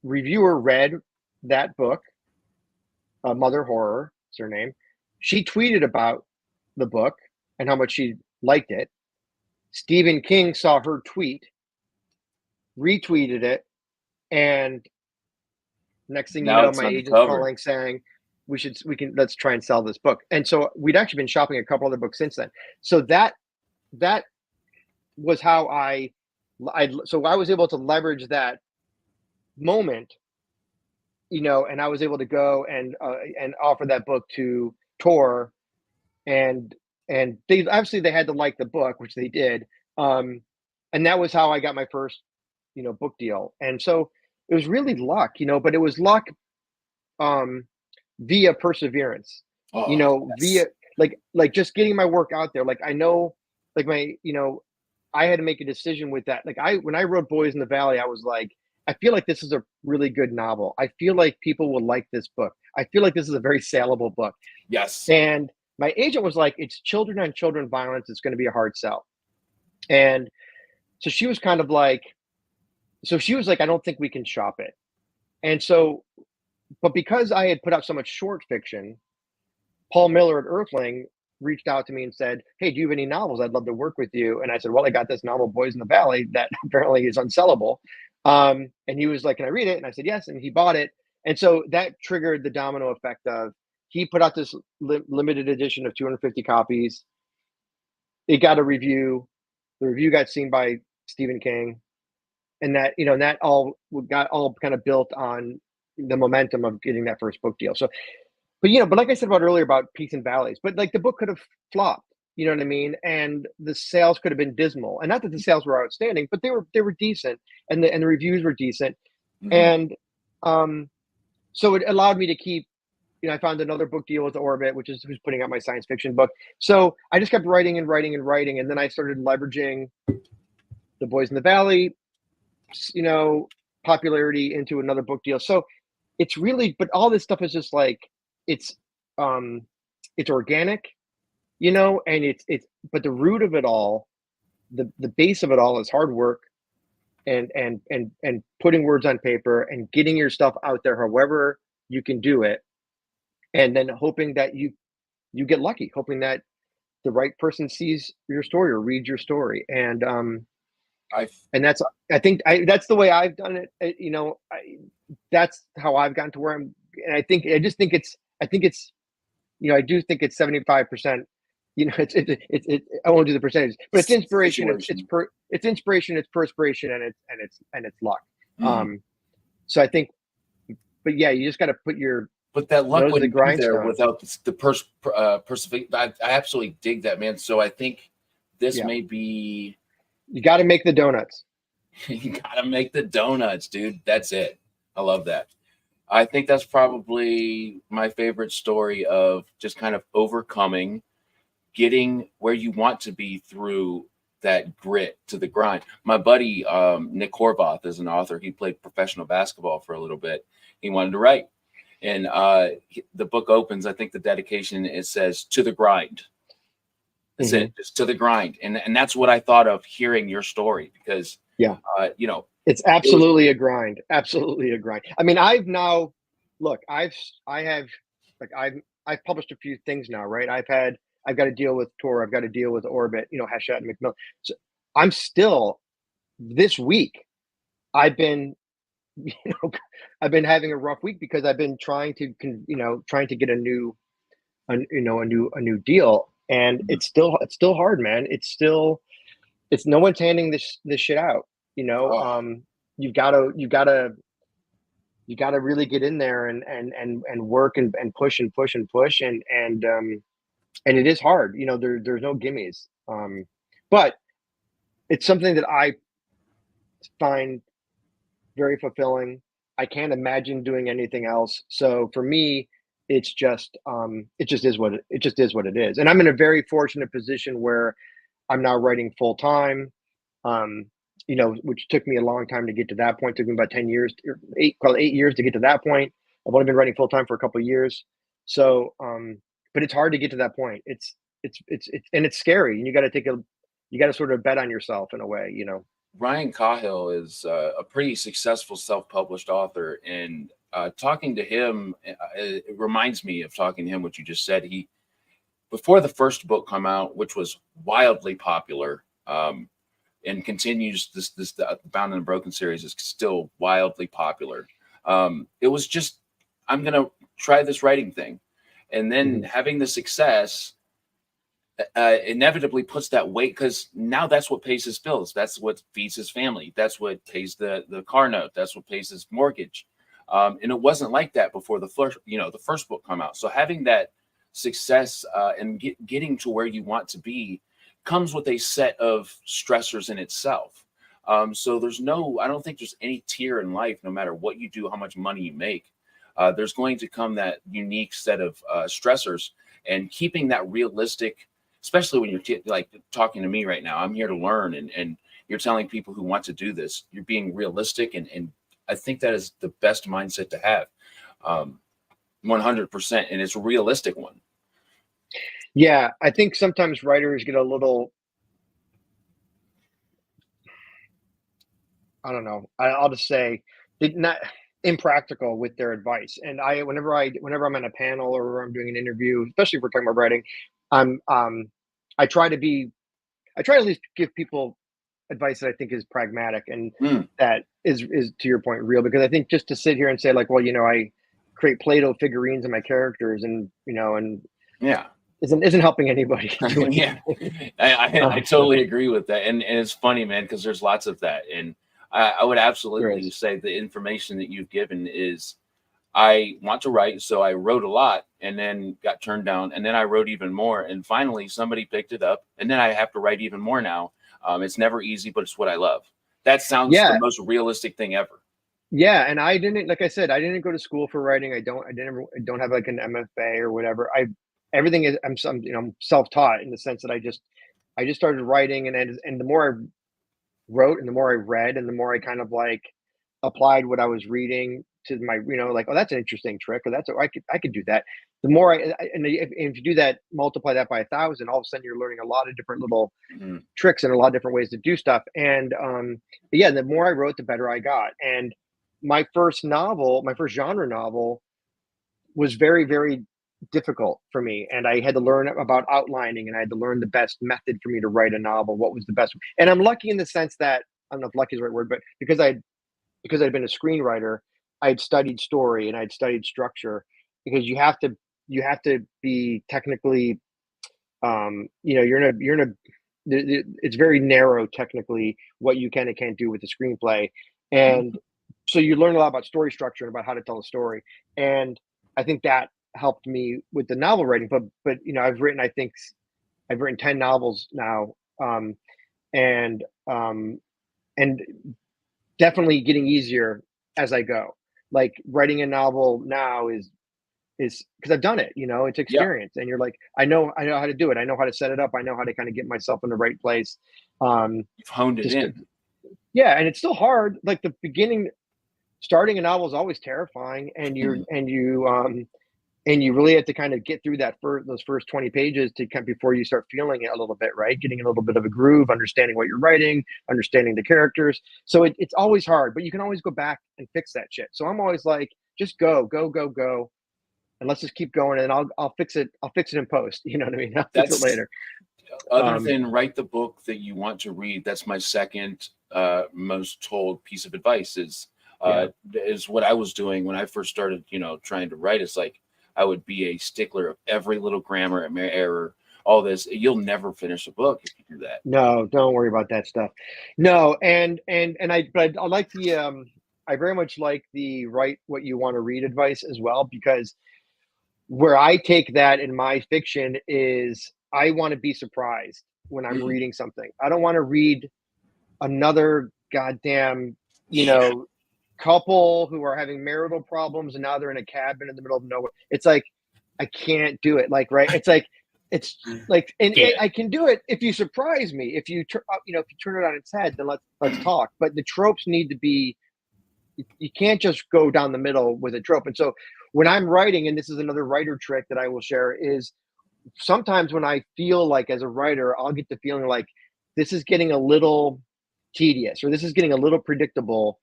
B: reviewer read that book, Mother Horror, is her name. She tweeted about the book and how much she liked it. Stephen King saw her tweet, retweeted it, and next thing you know, my agent's calling saying, let's try and sell this book. And so we'd actually been shopping a couple other books since then. So that was how I was able to leverage that moment, and I was able to go and offer that book to Tor, and they had to like the book, which they did. And that was how I got my first, book deal. And so it was really luck, but it was luck via perseverance, via like just getting my work out there. Like, I know, like I had to make a decision with that. Like when I wrote Boys in the Valley, I was like, I feel like this is a really good novel. I feel like people will like this book. I feel like this is a very saleable book.
A: Yes.
B: And my agent was like, it's children on children violence. It's going to be a hard sell. And so she was kind of like, I don't think we can shop it. And so, but because I had put out so much short fiction, Paul Miller at Earthling reached out to me and said, hey, do you have any novels? I'd love to work with you. And I said, well, I got this novel, Boys in the Valley, that apparently is unsellable. And he was like, can I read it? And I said, yes. And he bought it. And so that triggered the domino effect of, he put out this limited edition of 250 copies. It got a review. The review got seen by Stephen King. And that, that all got kind of built on the momentum of getting that first book deal. So, but like I said about earlier about peaks and valleys, but like the book could have flopped, you know what I mean? And the sales could have been dismal. And not that the sales were outstanding, but they were decent, and the reviews were decent. And so it allowed me to keep, I found another book deal with Orbit, who's putting out my science fiction book. So I just kept writing and writing and writing. And then I started leveraging the Boys in the Valley, popularity into another book deal. So it's really, but all this stuff is just like, it's organic, and it's, but the root of it all, the base of it all is hard work and putting words on paper and getting your stuff out there, however you can do it. And then hoping that you get lucky, hoping that the right person sees your story or reads your story. And that's the way I've done it. That's how I've gotten to where I'm. And I do think it's 75%, I won't do the percentage, but it's inspiration. It's inspiration, it's perspiration, and it's luck. So I think but yeah, you just got to put your
A: But that luck
B: nose to the
A: wouldn't be there
B: grindstone.
A: without perseverance. I absolutely dig that, man. So I think this
B: Yeah,
A: may be.
B: you got to make the donuts.
A: You gotta make the donuts, dude. That's it. I love that. I think that's probably my favorite story of just kind of overcoming, getting where you want to be through that grit to the grind. My buddy Nick Horvath is an author. He played professional basketball for a little bit. He wanted to write, and the book opens. I think the dedication it says "to the grind." That's
B: Hmm.
A: it, just to the grind, and that's what I thought of hearing your story because
B: Yeah,
A: you know
B: it's
A: it was.
B: absolutely a grind. Absolutely a grind. I mean, I've now look. I have like I've published a few things now, right? I've got to deal with Tor. I've got to deal with Orbit. You know, Hachette and Macmillan. So I'm still this week. I've been you know I've been having a rough week because I've been trying to trying to get a new deal, and it's still hard, man. It's no one's handing this shit out. You know,
A: Oh,
B: you gotta really get in there and work and push and push and push and it is hard. You know, there's no gimmies. But it's something that I find very fulfilling. I can't imagine doing anything else. So for me, it just is it just is what it is. And I'm in a very fortunate position where I'm now writing full time. Um, which took me a long time to get to that point. It took me about 10 years, call it 8 years to get to that point. I've only been writing full time for a couple of years. So, but it's hard to get to that point. And it's scary. And you got to sort of bet on yourself in a way, you know?
A: Ryan Cahill is a pretty successful self-published author, and talking to him, it reminds me of talking to him. What you just said, he before the first book come out, which was wildly popular, and continues this the Bound and Broken series is still wildly popular. It was just I'm gonna try this writing thing, and then
B: Mhm.
A: having the success inevitably puts that weight because now that's what pays his bills. That's what feeds his family. That's what pays the car note. That's what pays his mortgage. And it wasn't like that before the first book come out. So having that success and getting to where you want to be comes with a set of stressors in itself. So I don't think there's any tier in life, no matter what you do, how much money you make. There's going to come that unique set of stressors, and keeping that realistic, especially when you're like talking to me right now. I'm here to learn, and you're telling people who want to do this, you're being realistic, and I think that is the best mindset to have. 100%, and it's a realistic one.
B: Yeah, I think sometimes writers get a little, I don't know, I'll just say, they not impractical with their advice. And whenever I'm on a panel or I'm doing an interview, especially if we're talking about writing, I'm I try to be I try to at least give people advice that I think is pragmatic and
A: Mm,
B: that is to your point real, because I think just to sit here and say like, well, I create Play-Doh figurines of my characters and
A: yeah.
B: isn't helping anybody do
A: Yeah,
B: anything.
A: I
B: So
A: totally agree with that, and it's funny, man, because there's lots of that, and I would
B: there
A: absolutely
B: is.
A: say the information that you've given is I want to write, so I wrote a lot and then got turned down, and then I wrote even more, and finally somebody picked it up, and then I have to write even more now. It's never easy, but it's what I love. That sounds the
B: Yeah,
A: most realistic thing ever.
B: yeah, and I didn't, like I said, I didn't go to school for writing. I don't have like an MFA or whatever. Everything is I'm self-taught in the sense that I just started writing, and the more I wrote and the more I read and the more I kind of like applied what I was reading to my, like, oh, that's an interesting trick, or I could do that. The more and if you do that, multiply that by 1,000, all of a sudden you're learning a lot of different little
A: Mhm.
B: tricks and a lot of different ways to do stuff. And but yeah, the more I wrote, the better I got. And my first genre novel, was very, very difficult for me. And I had to learn about outlining, and I had to learn the best method for me to write a novel. What was the best? And I'm lucky in the sense that I don't know if lucky is the right word, but because I'd been a screenwriter, I'd studied story and I'd studied structure, because you have to be technically, you're in a it's very narrow technically what you can and can't do with a screenplay. And so you learn a lot about story structure and about how to tell a story. And I think that helped me with the novel writing. But I've written 10 novels now. And and definitely getting easier as I go. Like writing a novel now is because I've done it, it's
A: Yeah,
B: experience. And you're like, I know how to do it. I know how to set it up. I know how to kind of get myself in the right place.
A: you've honed it
B: Just
A: in.
B: Yeah, and it's still hard. Like the beginning, starting a novel is always terrifying,
A: Mhm.
B: and you really have to kind of get through those first 20 pages to kind before you start feeling it a little bit, right? Getting a little bit of a groove, understanding what you're writing, understanding the characters. So it's always hard, but you can always go back and fix that shit. So I'm always like, just go, and let's just keep going, and I'll fix it. I'll fix it in post. You know what I mean? I'll fix it
A: That's
B: later.
A: other
B: Um,
A: than write the book that you want to read. That's my second most told piece of advice
B: yeah.
A: is what I was doing when I first started, trying to write. It's like I would be a stickler of every little grammar error, all this. You'll never finish a book if you do that.
B: No, don't worry about that stuff. No, but I like I very much like the write what you want to read advice as well, because where I take that in my fiction is I want to be surprised when I'm
A: Mm,
B: reading something. I don't want to read another goddamn, you
A: yeah,
B: know, couple who are having marital problems and now they're in a cabin in the middle of nowhere. It's like I can't do it. Like, right? It's like, and
A: yeah.
B: I can do it if you surprise me. If you if you turn it on its head, then let's talk. But the tropes need to be. You can't just go down the middle with a trope. And so when I'm writing, and this is another writer trick that I will share, is sometimes when I feel like as a writer, I'll get the feeling like this is getting a little tedious or this is getting a little predictable,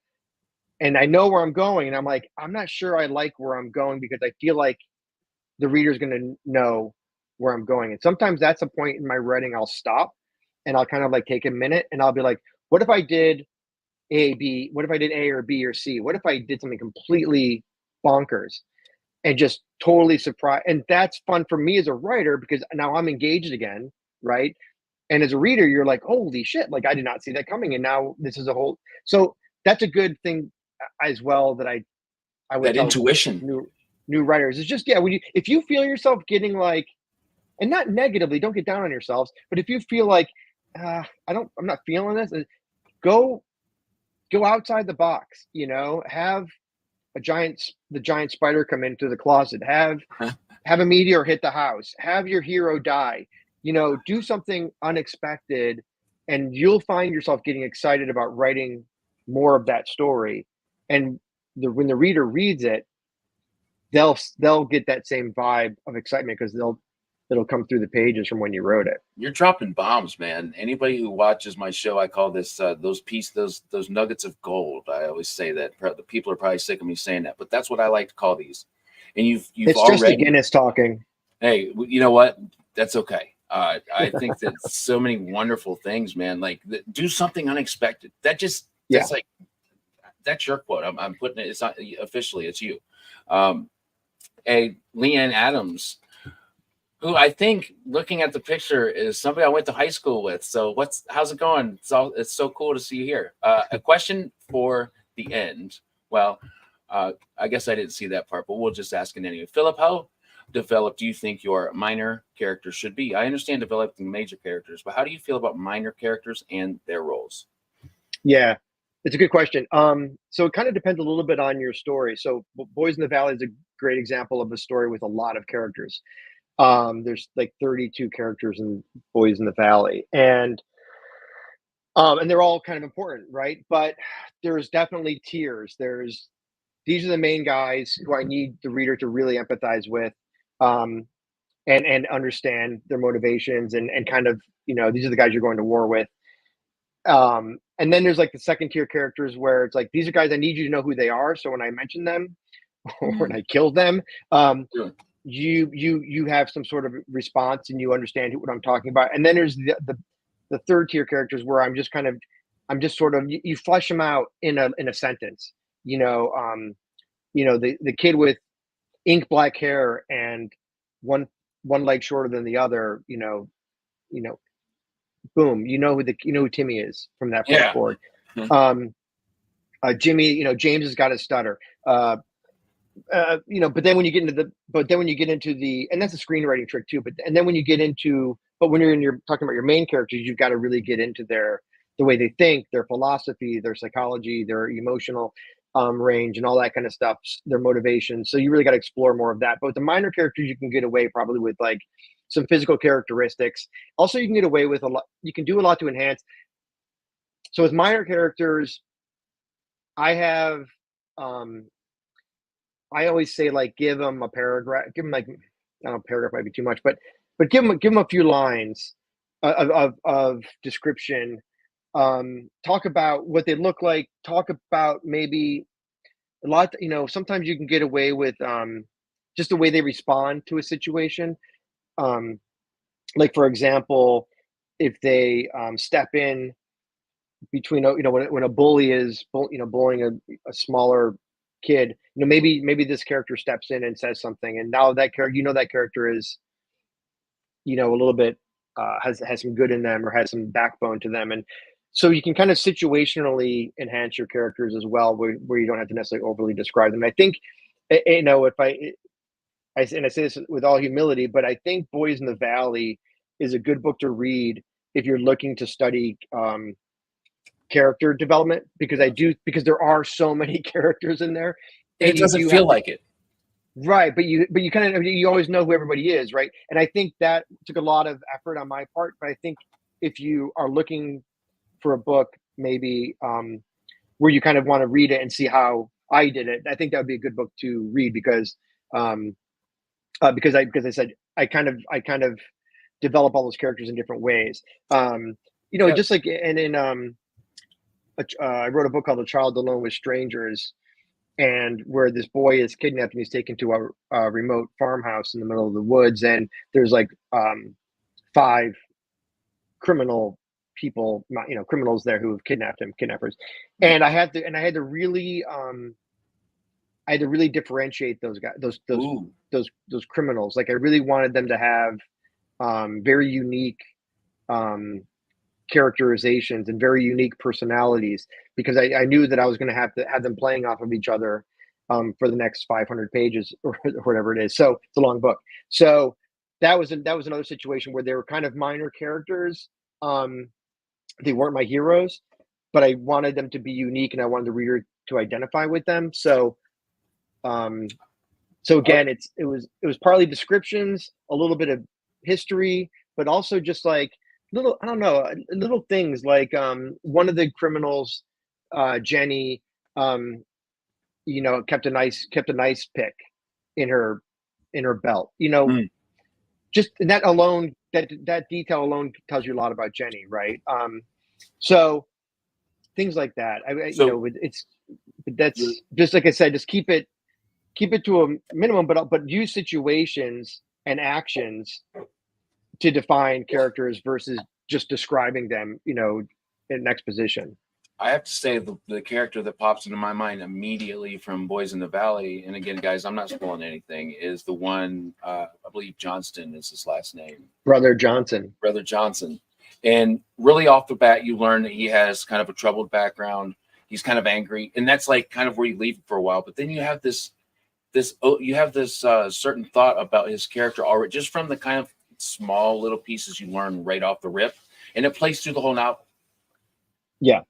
B: and I know where I'm going, and I'm like, I'm not sure I like where I'm going because I feel like the reader's going to know where I'm going. And sometimes that's a point in my writing I'll stop and I'll kind of like take a minute and I'll be like, what if I did A, B? What if I did A or B or C? What if I did something completely bonkers and just totally surprise? And that's fun for me as a writer because now I'm engaged again, right? And as a reader, you're like, holy shit, like I did not see that coming. And now this is a whole, so that's a good thing as well that I would
A: That
B: tell
A: intuition.
B: new writers is just, yeah, when if you feel yourself getting like, and not negatively, don't get down on yourselves, but if you feel like, I'm not feeling this, go, go outside the box, have the giant spider come into the closet, have a meteor hit the house, have your hero die, do something unexpected, and you'll find yourself getting excited about writing more of that story. And when the reader reads it, they'll get that same vibe of excitement because it'll come through the pages from when you wrote it.
A: You're dropping bombs, man. Anybody who watches my show, I call this those nuggets of gold. I always say that. The people are probably sick of me saying that, but that's what I like to call these. And you've
B: It's just the
A: already,
B: Guinness talking.
A: hey, you know what? That's okay. I think that so many wonderful things, man. Like do something unexpected.
B: Yeah.
A: That's like that's your quote. I'm putting it. It's not officially. It's you. Um, a Leanne Adams, who I think, looking at the picture, is somebody I went to high school with. So how's it going? It's so cool to see you here. A question for the end. Well, I guess I didn't see that part, but we'll just ask it anyway. Philip, how developed do you think your minor characters should be? I understand developing major characters, but how do you feel about minor characters and their roles?
B: Yeah, it's a good question. So it kind of depends a little bit on your story. So Boys in the Valley is a great example of a story with a lot of characters. There's like 32 characters in Boys in the Valley, and they're all kind of important, right? But there's definitely tiers. These are the main guys who I need the reader to really empathize with, um, and understand their motivations, and kind of, these are the guys you're going to war with. And then there's like the second tier characters where it's like, these are guys I need you to know who they are. So when I mention them or when
A: Mm,
B: I kill them, um,
A: sure.
B: you have some sort of response and you understand what I'm talking about. And then there's the third tier characters where I'm just sort of, you flesh them out in a sentence, you know, um, the kid with ink black hair and one one leg shorter than the other, you know, boom, you know who Timmy is from that point
A: Yeah.
B: forward. Um, Jimmy, James has got a stutter. But then when you get into the, and that's a screenwriting trick too. And then when you're talking about your main characters, you've got to really get into the way they think, their philosophy, their psychology, their emotional range, and all that kind of stuff, their motivation. So you really got to explore more of that. But with the minor characters, you can get away probably with like some physical characteristics. Also, you can get away with a lot. You can do a lot to enhance. So with minor characters, I have. I always say, like, give them a paragraph, give them like, I don't know, paragraph might be too much, but give them a few lines of description. Talk about what they look like. Talk about maybe a lot. Sometimes you can get away with just the way they respond to a situation. Like for example, if they step in between, when a bully is bullying a smaller kid, maybe this character steps in and says something, and now that character is a little bit has some good in them, or has some backbone to them. And so you can kind of situationally enhance your characters as well, where you don't have to necessarily overly describe them. I think, if I say this with all humility, but I think Boys in the Valley is a good book to read if you're looking to study character development, because there are so many characters in there,
A: and it doesn't feel like it.
B: Right, but you kind of, you always know who everybody is, right? And I think that took a lot of effort on my part. But I think if you are looking for a book, maybe where you kind of want to read it and see how I did it, I think that would be a good book to read, because I said I kind of develop all those characters in different ways. Just like, and in I wrote a book called A Child Alone with Strangers, and where this boy is kidnapped and he's taken to a remote farmhouse in the middle of the woods, and there's like 5 criminals there who have kidnapped him, kidnappers. And I had to really differentiate those guys, those criminals. Like, I really wanted them to have very unique characterizations and very unique personalities, because I knew that I was going to have them playing off of each other for the next 500 pages or whatever it is. So it's a long book. So that was another situation where they were kind of minor characters. They weren't my heroes, but I wanted them to be unique, and I wanted the reader to identify with them. So again, it was partly descriptions, a little bit of history, but also just like little things, like one of the criminals, Jenny, kept a nice pick in her belt. Just that alone, that detail alone tells you a lot about Jenny, right? So things like that. That's just like I said, just keep it to a minimum, but use situations and actions to define characters versus just describing them, in exposition.
A: I have to say the character that pops into my mind immediately from Boys in the Valley, and again, guys, I'm not spoiling anything, is the one, I believe Johnston is his last name.
B: Brother Johnson.
A: And really off the bat, you learn that he has kind of a troubled background. He's kind of angry, and that's like kind of where you leave it for a while. But then you have this certain thought about his character already, just from the kind of small little pieces you learn right off the rip, and it plays through the whole novel.
B: Yeah.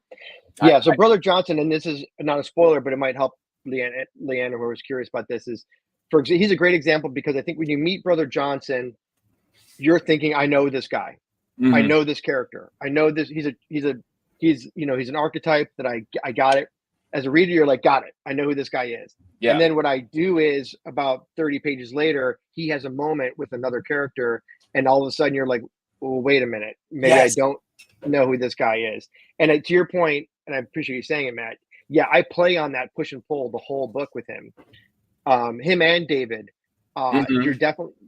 B: So Brother Johnson, and this is not a spoiler, but it might help Leanne, who was curious about this, is he's a great example, because I think when you meet Brother Johnson, you're thinking, I know this guy. Mm-hmm. I know this character. I know this. He's an archetype that I got it. As a reader, you're like, got it. I know who this guy is. Yeah. And then what I do is, about 30 pages later, he has a moment with another character, and all of a sudden you're like, well, wait a minute. Maybe I don't know who this guy is. And to your point, and I appreciate you saying it, Matt. Yeah, I play on that push and pull the whole book with him. Him and David. Mm-hmm.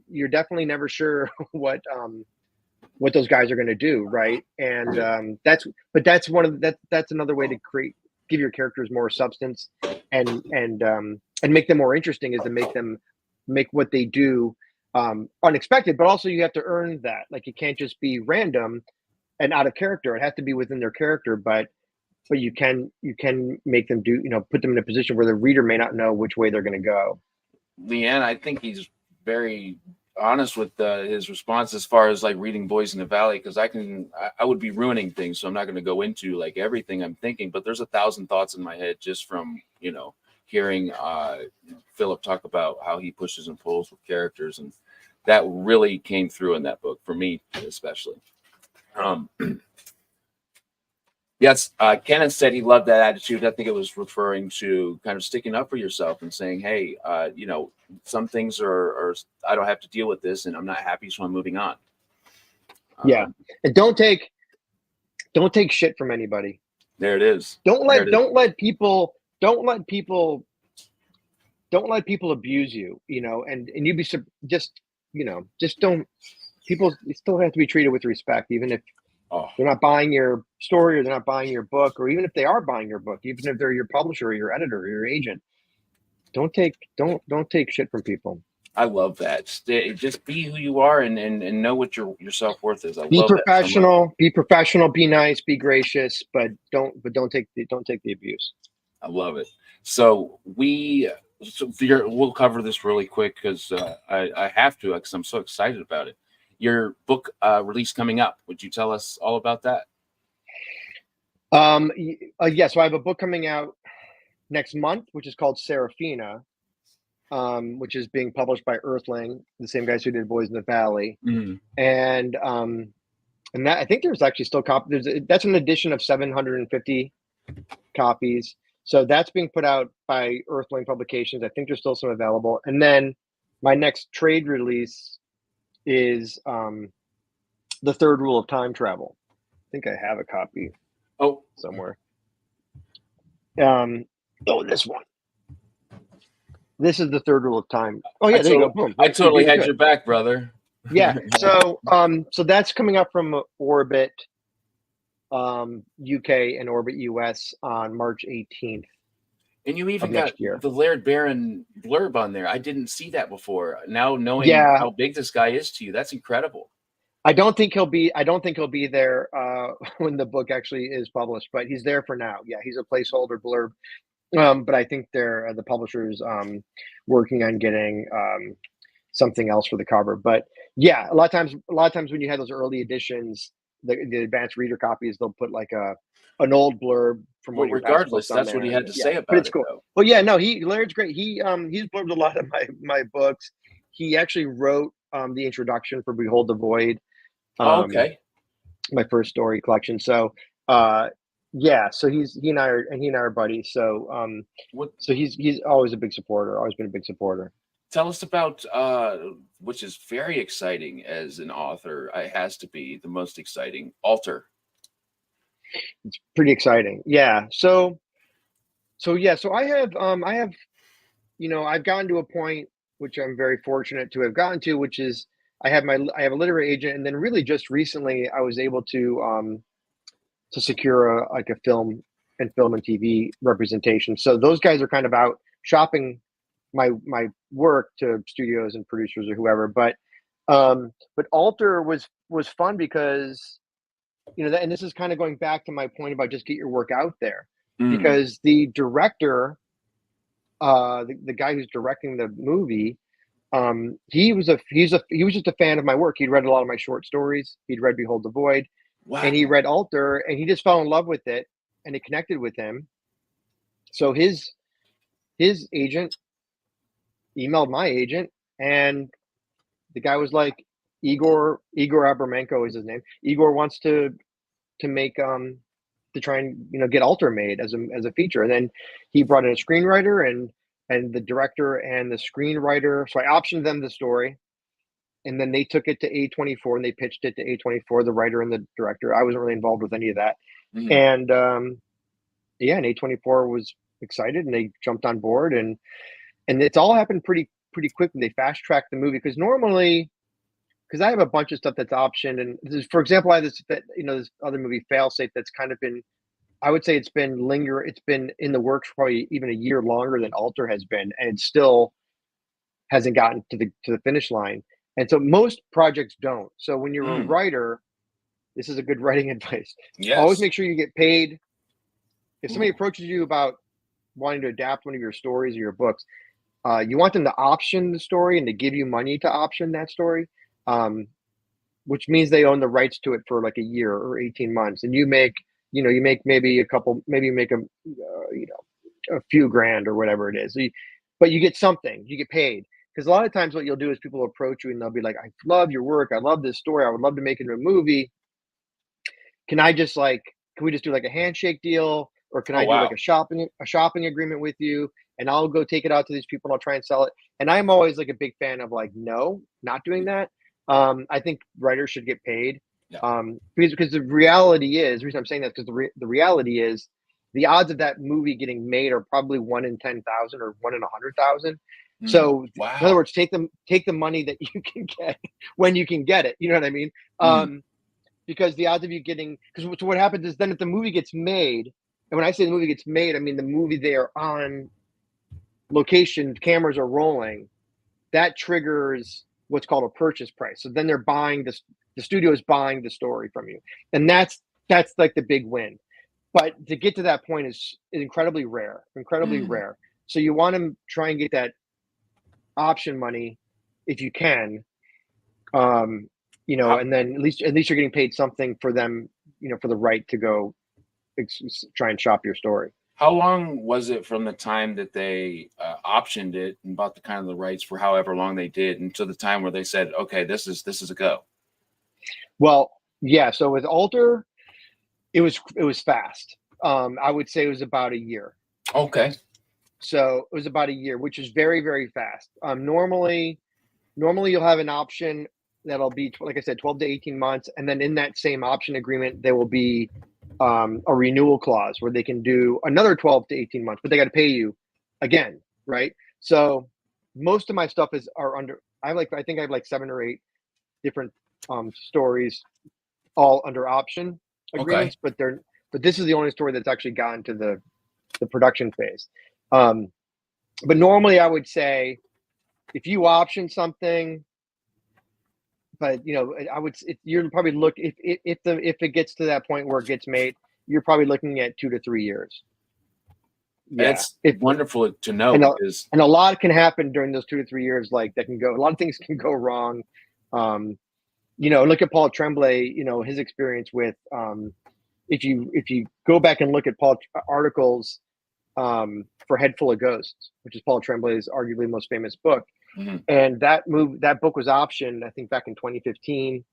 B: You're definitely never sure what those guys are going to do, right? And that's another way to give your characters more substance and make them more interesting, is to make what they do unexpected. But also, you have to earn that. Like, it can't just be random and out of character. It has to be within their character. But but you can make them do, put them in a position where the reader may not know which way they're going to go.
A: Leanne, I think he's very honest with his response as far as like reading Boys in the Valley, because I would be ruining things, so I'm not going to go into like everything I'm thinking, but there's 1,000 thoughts in my head just from hearing Philip talk about how he pushes and pulls with characters, and that really came through in that book for me especially. Yes, Kenneth said he loved that attitude. I think it was referring to kind of sticking up for yourself and saying, hey, some things are I don't have to deal with this and I'm not happy, so I'm moving on.
B: Yeah. And don't take shit from anybody.
A: There it is.
B: Don't let people abuse you, and you'd be just don't, people still have to be treated with respect, even if they're not buying your story or they're not buying your book, or even if they are buying your book, even if they're your publisher or your editor or your agent. Don't take shit from people.
A: I love that. Just be who you are and know what your self-worth is.
B: Be professional, be nice, be gracious, but don't take the abuse.
A: I love it. So we'll cover this really quick because I have to, because I'm so excited about it. Your book release coming up. Would you tell us all about that?
B: Yes. So I have a book coming out next month, which is called Serafina, which is being published by Earthling, the same guys who did Boys in the Valley.
A: Mm-hmm.
B: And that, I think there's actually still copies. That's an edition of 750 copies. So that's being put out by Earthling Publications. I think there's still some available. And then my next trade release is The Third Rule of Time Travel. I think I have a copy somewhere. This one. This is The Third Rule of Time. Oh yeah, there you go. Boom.
A: I totally had your back, brother.
B: Yeah. So that's coming up from Orbit UK and Orbit US on March 18th.
A: And you even got the Laird Barron blurb on there. I didn't see that before. Now knowing how big this guy is to you, that's incredible.
B: I don't think he'll be there when the book actually is published, but he's there for now. Yeah, he's a placeholder blurb. But I think the publisher's working on getting something else for the cover. But yeah, a lot of times when you have those early editions, the advanced reader copies, they'll put like an old blurb from one of your past books.
A: That's what he had to say about it.
B: But it's cool. Well, yeah, no, Laird's great. He's blurbed a lot of my books. He actually wrote the introduction for Behold the Void. My first story collection. So yeah, so he and I are buddies. So so he's always a big supporter. Always been a big supporter.
A: Tell us about which is very exciting as an author. It has to be the most exciting. Alter.
B: It's pretty exciting. Yeah. So I have I've gotten to a point which I'm very fortunate to have gotten to, which is I have a literary agent, and then really just recently I was able to secure a film and TV representation. So those guys are kind of out shopping my work to studios and producers or whoever. But Alter was fun because and this is kind of going back to my point about just get your work out there, because the director, the guy who's directing the movie, he was just a fan of my work. He'd read a lot of my short stories. He'd read Behold the Void. Wow. And he read Alter, and he just fell in love with it, and it connected with him. So his agent emailed my agent, and the guy was like, Igor Abraменko is his name. Igor wants to make to try and get Alter made as a feature. And then he brought in a screenwriter and the director and the screenwriter. So I optioned them the story. And then they took it to A24 and they pitched it to A24, the writer and the director. I wasn't really involved with any of that. Mm-hmm. And and A24 was excited and they jumped on board, and it's all happened pretty quickly. They fast tracked the movie because normally, because I have a bunch of stuff that's optioned, and for example, I have this other movie, Failsafe, that's kind of been, I would say it's been in the works probably even a year longer than Alter has been, and it still hasn't gotten to the finish line. And so most projects don't. So when you're a writer, this is a good writing advice.
A: Yes.
B: Always make sure you get paid if somebody approaches you about wanting to adapt one of your stories or your books, you want them to option the story and to give you money to option that story, which means they own the rights to it for like a year or 18 months. And you make maybe maybe you make a few grand or whatever it is. But you get something, you get paid. Because a lot of times what you'll do is people approach you and they'll be like, I love your work. I love this story. I would love to make it into a movie. Can we just do like a handshake deal? Or can
A: Oh,
B: I do
A: wow.
B: like a shopping agreement with you? And I'll go take it out to these people and I'll try and sell it. And I'm always like a big fan of like, no, not doing that. I think writers should get paid.
A: Yeah.
B: Because the reality is, the reason I'm saying that is because the reality is the odds of that movie getting made are probably 1 in 10,000 or 1 in 100,000. So in other
A: Wow.
B: words, take the money that you can get when you can get it. You know what I mean? Because the odds of you getting, because what happens is then if the movie gets made, and when I say the movie gets made, I mean the movie they are on location, cameras are rolling, that triggers what's called a purchase price. So then they're buying this, the studio is buying the story from you, and that's like the big win. But to get to that point is incredibly rare, incredibly rare. So you want to try and get that option money if you can,
A: How,
B: and then at least you're getting paid something for them, for the right to go try and shop your story.
A: how long was it from the time that they optioned it and bought the kind of the rights for however long they did until the time where they said, okay, this is a go?
B: Well, yeah. So with Alter, it was fast. I would say it was about a year.
A: Okay.
B: So it was about a year, which is very, very fast. Normally you'll have an option that'll be, like I said, 12 to 18 months. And then in that same option agreement, there will be a renewal clause where they can do another 12 to 18 months, but they got to pay you again. Right. So most of my stuff I think I have like 7 or 8 different stories all under option
A: Okay.
B: agreements, but this is the only story that's actually gotten to the production phase. But normally I would say if you option something, but you're probably if it gets to that point where it gets made, you're probably looking at 2 to 3 years. Yeah,
A: It's wonderful to know
B: and
A: because
B: a lot can happen during those 2 to 3 years. Like a lot of things can go wrong. Look at Paul Tremblay. His experience with if you go back and look at Paul articles for Head Full of Ghosts, which is Paul Tremblay's arguably most famous book. And that book was optioned, I think, back in 2015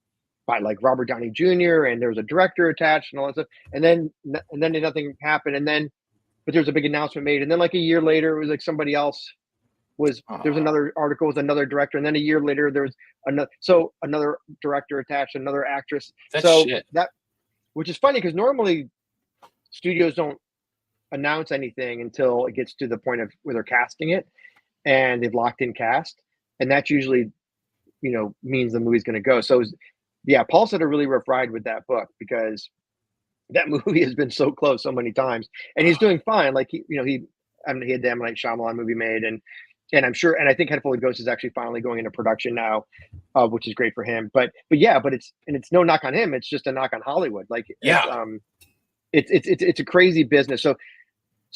B: by like Robert Downey Jr. and there was a director attached and all that stuff. And then nothing happened. But there was a big announcement made. And then like a year later, it was like somebody else there's another article with another director. And then a year later, there was another director attached, another actress. Which is funny because normally studios don't announce anything until it gets to the point of where they're casting it and they've locked in cast, and that usually means the movie's going to go. So Paul's had a really rough ride with that book because that movie has been so close so many times, and he's doing fine. Like he had the M. Night Shyamalan movie made, and I'm sure, and I think Head Full of Ghosts is actually finally going into production now, which is great for him. But it's no knock on him. It's just a knock on Hollywood. Like it's a crazy business. So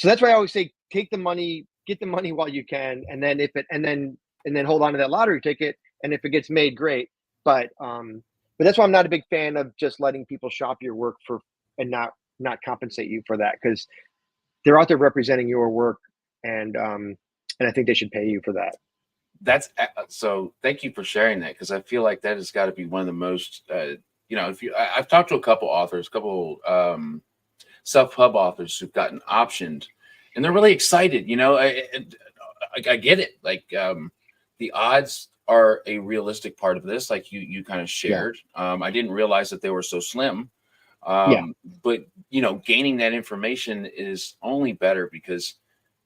B: that's why I always say take the money, get the money while you can, and then and then hold on to that lottery ticket. And if it gets made, great. But that's why I'm not a big fan of just letting people shop your work and not compensate you for that, because they're out there representing your work, and I think they should pay you for that.
A: That's so. Thank you for sharing that, because I feel like that has got to be one of the most. I've talked to a couple authors, self-pub authors who've gotten optioned, and they're really excited. I get it. Like the odds are a realistic part of this, like you kind of shared. I didn't realize that they were so slim. But gaining that information is only better because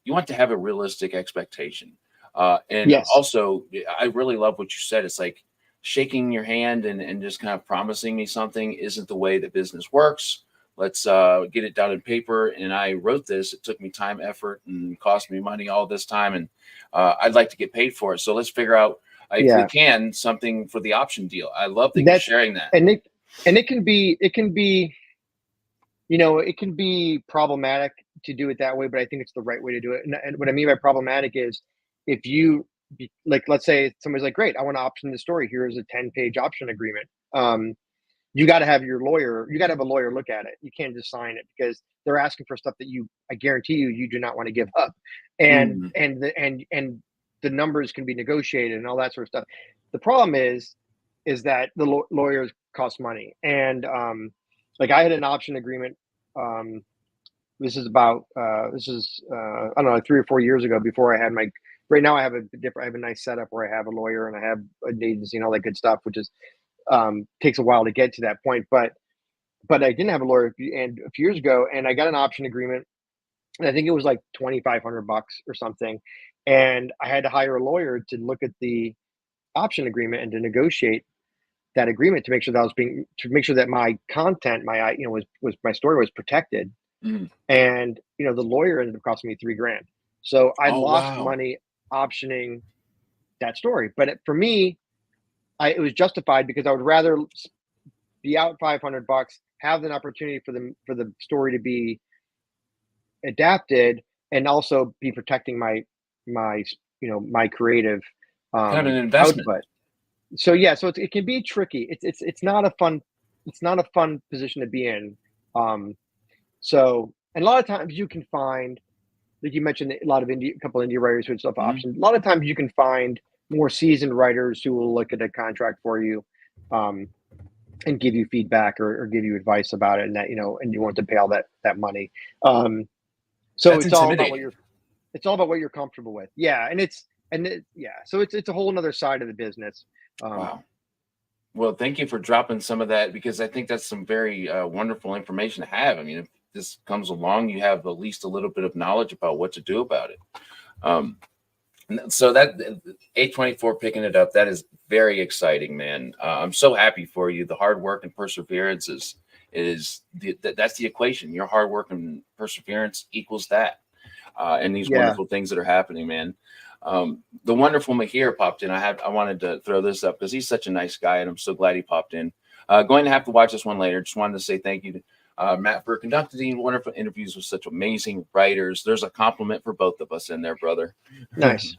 A: you want to have a realistic expectation. And also, I really love what you said. It's like shaking your hand and just kind of promising me something isn't the way that business works. Let's get it down in paper. And I wrote this. It took me time, effort, and cost me money all this time. And I'd like to get paid for it. So let's figure out, if we can, something for the option deal. I love that you're sharing that.
B: And it can be problematic to do it that way, but I think it's the right way to do it. And what I mean by problematic is if you like, let's say somebody's like, great, I want to option the story. Here's a 10-page option agreement. You got to have your lawyer, you got to have a lawyer look at it. You can't just sign it because they're asking for stuff that I guarantee you do not want to give up. And, and the numbers can be negotiated and all that sort of stuff. The problem is that the lawyers cost money. And, like I had an option agreement. This is I don't know, like 3 or 4 years ago before I had right now I have a nice setup where I have a lawyer and I have an agency and all that good stuff, which is, takes a while to get to that point, but I didn't have a lawyer and a few years ago, and I got an option agreement, and I think it was like $2,500 or something, and I had to hire a lawyer to look at the option agreement and to negotiate that agreement to make sure that my content, was my story was protected, and the lawyer ended up costing me $3,000, so I lost money optioning that story, but for me, it was justified because I would rather be out $500, have an opportunity for the story to be adapted, and also be protecting my creative
A: kind of an investment.
B: output. So yeah, so it can be tricky. It's not a fun position to be in. So, and a lot of times you can find, like you mentioned, a couple indie writers with stuff options. A lot of times you can find more seasoned writers who will look at a contract for you, and give you feedback or give you advice about it, and that and you want to pay all that money. So
A: That's
B: it's all about what you're comfortable with. Yeah, so it's a whole another side of the business.
A: Wow. Well, thank you for dropping some of that, because I think that's some very wonderful information to have. I mean, if this comes along, you have at least a little bit of knowledge about what to do about it. So that A24 picking it up, that is very exciting, man. I'm so happy for you. The hard work and perseverance that's the equation. Your hard work and perseverance equals that, and these wonderful things that are happening, man. The wonderful Mahir popped in. I wanted to throw this up because he's such a nice guy, and I'm so glad he popped in. Going to have to watch this one later. Just wanted to say thank you to Matt for conducting wonderful interviews with such amazing writers. There's a compliment for both of us in there, brother.
B: Nice.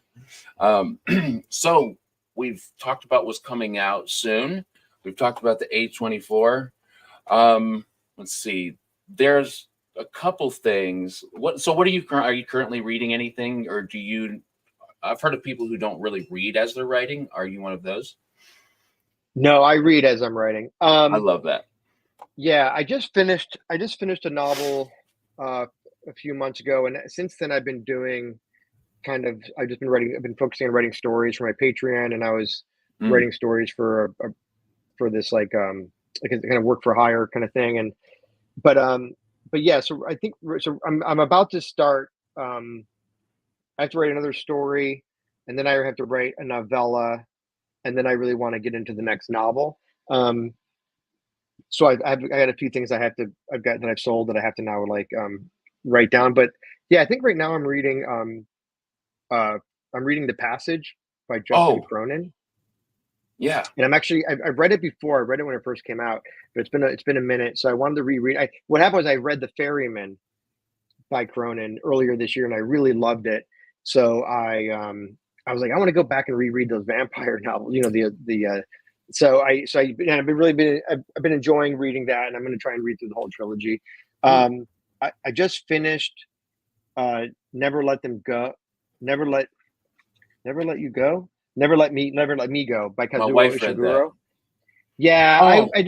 A: So we've talked about what's coming out soon. We've talked about the A24. Let's see. There's a couple things. What are you currently reading anything, or do you? I've heard of people who don't really read as they're writing. Are you one of those?
B: No, I read as I'm writing.
A: I love that.
B: Yeah, I just finished a novel a few months ago, and since then I've been doing I've been focusing on writing stories for my Patreon, and I was writing stories for this like a kind of work for hire kind of thing, but yeah, so I think I'm about to start. I have to write another story, and then I have to write a novella, and then I really want to get into the next novel. So I got a few things I've got that I've sold that I have to now write down. But yeah, I think right now I'm reading The Passage by Justin Cronin.
A: Yeah,
B: and I've read it before. I read it when it first came out, but it's been a minute. So I wanted to reread. What happened was I read The Ferryman by Cronin earlier this year, and I really loved it. So I was like, I want to go back and reread those vampire novels. I've been enjoying reading that, and I'm going to try and read through the whole trilogy. I just finished Never Let Me Go by Kazuo Ishiguro. Yeah, I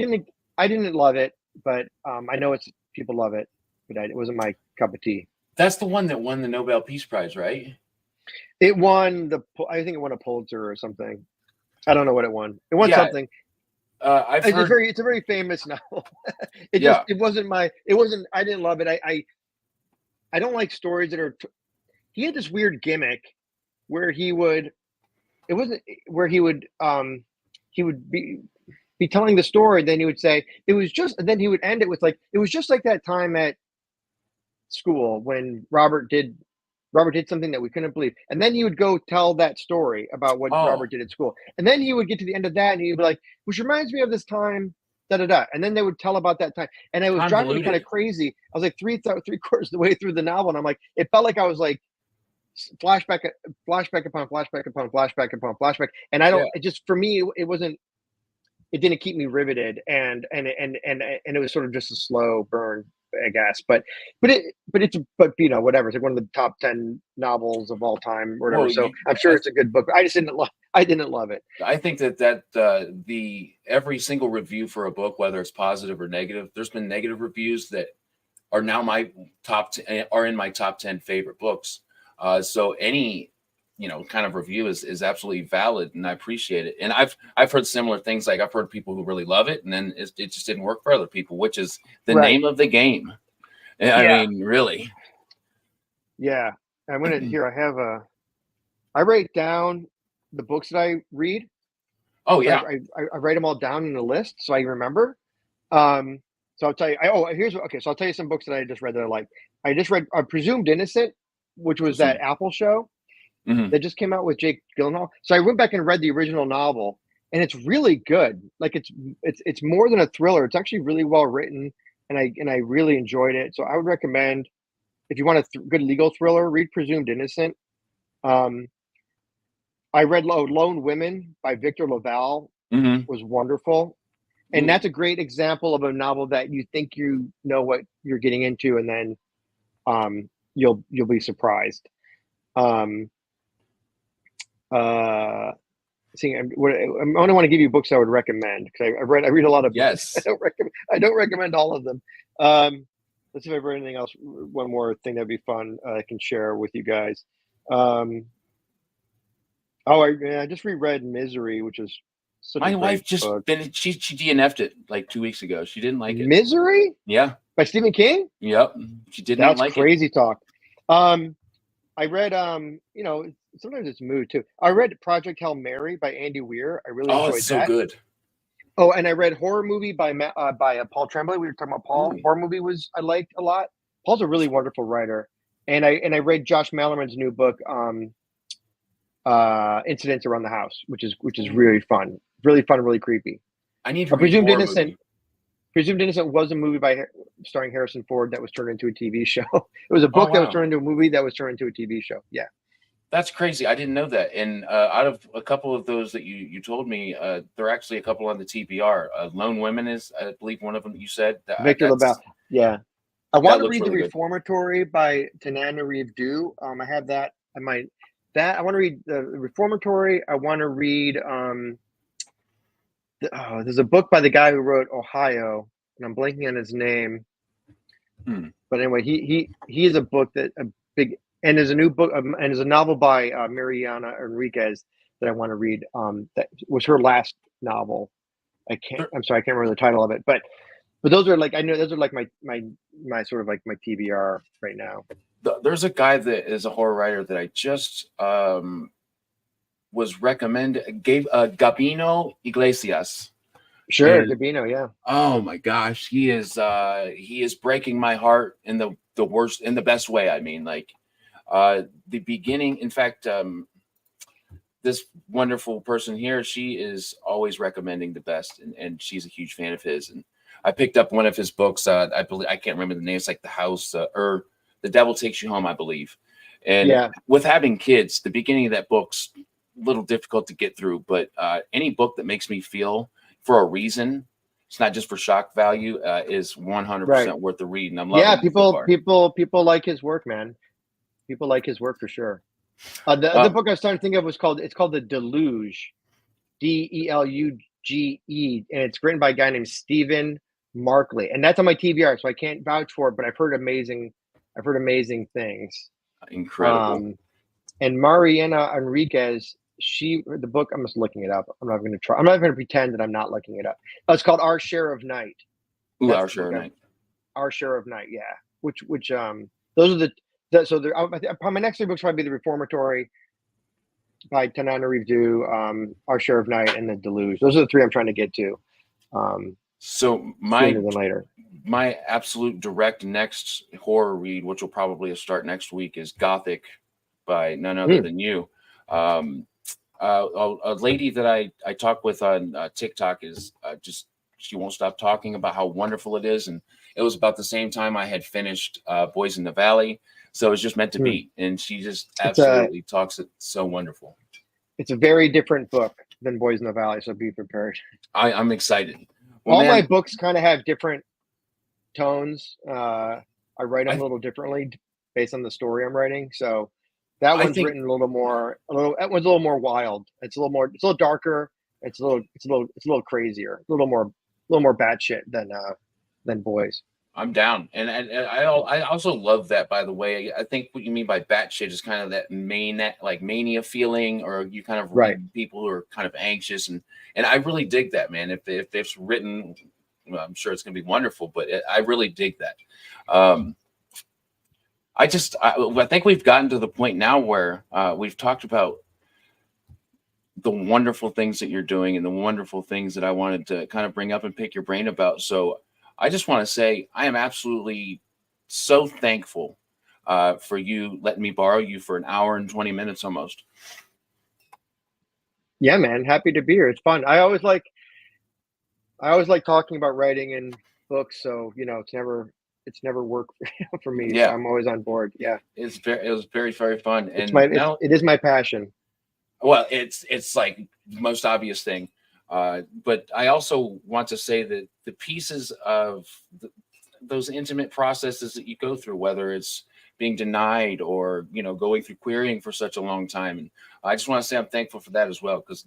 B: didn't love it, but I know people love it, but it wasn't my cup of tea.
A: That's the one that won the Nobel Peace Prize, right?
B: It won I think it won a Pulitzer or something. I don't know what it won. It won something. It's a very famous novel. It wasn't. I didn't love it. I don't like stories that are. He had this weird gimmick where he would be telling the story, then he would say it was just, and then he would end it with like, it was just like that time at school when Robert did something that we couldn't believe, and then he would go tell that story about what Robert did at school, and then he would get to the end of that and he'd be like, which reminds me of this time da da da, and then they would tell about that time, and it was driving me kind of
A: Convoluted.
B: crazy. I was like three quarters of the way through the novel, and I'm like, it felt like I was like flashback, flashback upon flashback upon flashback upon flashback, and I
A: Yeah.
B: don't. It just for me, it wasn't. It didn't keep me riveted, and it was sort of just a slow burn, I guess. But you know, whatever. It's like one of the top 10 novels of all time, or whatever.
A: Well,
B: So I'm sure it's a good book. I just didn't love. I didn't love it.
A: I think that the every single review for a book, whether it's positive or negative, there's been negative reviews that are now my are in my top 10 favorite books. So any kind of review is absolutely valid, and I appreciate it. And I've heard similar things. Like I've heard people who really love it, and then it just didn't work for other people, which is the
B: Right.
A: name of the game. I
B: Yeah.
A: mean, really.
B: Yeah. I'm gonna here. I write down the books that I read.
A: Oh
B: So
A: yeah.
B: I write them all down in a list so I remember. So I'll tell you. Okay. So I'll tell you some books that I just read that I like. I just read Presumed Innocent, which was that Apple show
A: Mhm.
B: that just came out with Jake Gyllenhaal. So I went back and read the original novel, and it's really good. Like it's more than a thriller. It's actually really well written, and I really enjoyed it. So I would recommend if you want a good legal thriller, read Presumed Innocent. Um, I read Lone Women by Victor LaValle
A: Mhm.
B: was wonderful. And
A: Ooh.
B: that's a great example of a novel that you think you know what you're getting into, and then you'll be surprised. Um, uh, I only want to give you books I would recommend because I read a lot of books.
A: Yes.
B: I don't recommend all of them. Let's see if I've read anything else. One more thing that'd be fun I can share with you guys. Um, I just reread Misery, which is such a
A: My
B: great
A: wife just
B: book.
A: she DNF'd it like 2 weeks ago. She didn't like it.
B: Misery
A: Yeah.
B: by Stephen King.
A: Yep. She did not
B: That's
A: like it.
B: crazy talk. I read sometimes it's mood too. I read Project Hail Mary by Andy Weir. I really
A: Oh, it's
B: enjoyed
A: so
B: that.
A: good.
B: Oh, and I read Horror Movie by Paul Tremblay. We were talking about Paul.
A: Ooh.
B: Horror Movie I liked a lot. Paul's a really wonderful writer. And I read Josh Malerman's new book, Incidents Around the House, which is really fun. Really fun, really creepy.
A: I need to read
B: Presumed
A: horror
B: Innocent.
A: movie.
B: Presumed Innocent was a movie starring Harrison Ford that was turned into a TV show. It was a
A: Oh
B: book that was
A: wow.
B: turned into a movie that was turned into a TV show. Yeah.
A: That's crazy. I didn't know that. And out of a couple of those that you told me, there are actually a couple on the TBR. Lone Women is, I believe, one of them. You said
B: Victor LaValle. Yeah. I want
A: that
B: to
A: looks
B: read The
A: really good.
B: Reformatory by Tananarive Due. I have that. I want to read The Reformatory. I want to read there's a book by the guy who wrote Ohio, and I'm blanking on his name. But anyway, he is a book that a big, and there's a new book and there's a novel by Mariana Enriquez that I want to read. That was her last novel. I'm sorry, I can't remember the title of it, but those are like, I know those are like my sort of like my TBR right now.
A: There's a guy that is a horror writer that I just was recommended. Gabino Iglesias.
B: Sure,
A: And,
B: Gabino, yeah.
A: oh my gosh, he is breaking my heart in the worst, in the best way. I mean, like the beginning. In fact, this wonderful person here, she is always recommending the best, and she's a huge fan of his. And I picked up one of his books. I believe, I can't remember the name. It's like The House or The Devil Takes You Home, I believe. And
B: Yeah.
A: with having kids, the beginning of that book's a little difficult to get through. But any book that makes me feel for a reason, it's not just for shock value, is 100% worth the read. And I'm loving it so far.
B: People like his work, man. People like his work for sure. The other book I was trying to think of it's called The Deluge, Deluge, and it's written by a guy named Stephen Markley, and that's on my TBR, so I can't vouch for it, but I've heard amazing things.
A: Incredible.
B: And Mariana Enriquez, the book, I'm just looking it up. I'm not going to pretend that I'm not looking it up. It's called Our Share of Night.
A: Ooh, Our Share of Night.
B: Our Share of Night, yeah. Which those are my next 3 books probably be The Reformatory by Tananarive Due, Our Share of Night, and The Deluge. Those are the 3 I'm trying to get to.
A: So
B: sooner than later.
A: My absolute direct next horror read, which will probably start next week, is Gothic by none other than you. A lady that I talk with on TikTok is just she won't stop talking about how wonderful it is. And it was about the same time I had finished Boys in the Valley. So it was just meant to be. And she just absolutely talks it so wonderful.
B: It's a very different book than Boys in the Valley, so be prepared.
A: I'm excited. Well,
B: all my books kind of have different tones. I write them a little differently based on the story I'm writing. So that one's written that one's a little more wild. It's a little darker. It's a little crazier. A little more batshit than Boys.
A: I'm down, and I also love that. By the way, I think what you mean by batshit is kind of that mania feeling, or you kind of read people who are kind of anxious, and I really dig that, man. If it's written, well, I'm sure it's going to be wonderful, but I really dig that. I think we've gotten to the point now where we've talked about the wonderful things that you're doing and the wonderful things that I wanted to kind of bring up and pick your brain about. So I just want to say I am absolutely so thankful for you letting me borrow you for an hour and 20 minutes almost.
B: Yeah, man. Happy to be here. It's fun. I always like talking about writing and books. So, it's never work for me.
A: Yeah.
B: So I'm always on board. Yeah.
A: It was very, very fun. And
B: it is my passion.
A: Well, it's like the most obvious thing. But I also want to say that the pieces of those intimate processes that you go through, whether it's being denied or, going through querying for such a long time. And I just want to say I'm thankful for that as well, because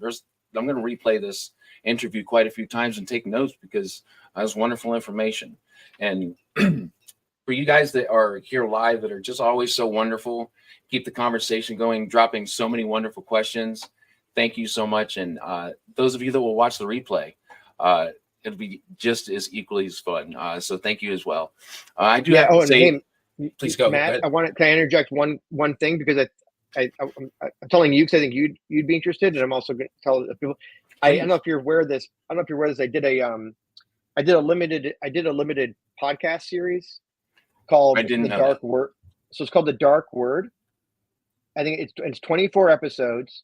A: I'm going to replay this interview quite a few times and take notes because that was wonderful information. And for you guys that are here live that are just always so wonderful, keep the conversation going, dropping so many wonderful questions. Thank you so much. And those of you that will watch the replay, it'll be just as equally as fun. So thank you as well. I do have to say, please go,
B: Matt.
A: go ahead.
B: I wanted to interject one thing because I'm telling you because I think you'd be interested, and I'm also going to tell people. I don't know if you're aware of this. I did a limited podcast series called The Dark Word. So it's called The Dark Word. I think it's 24 episodes,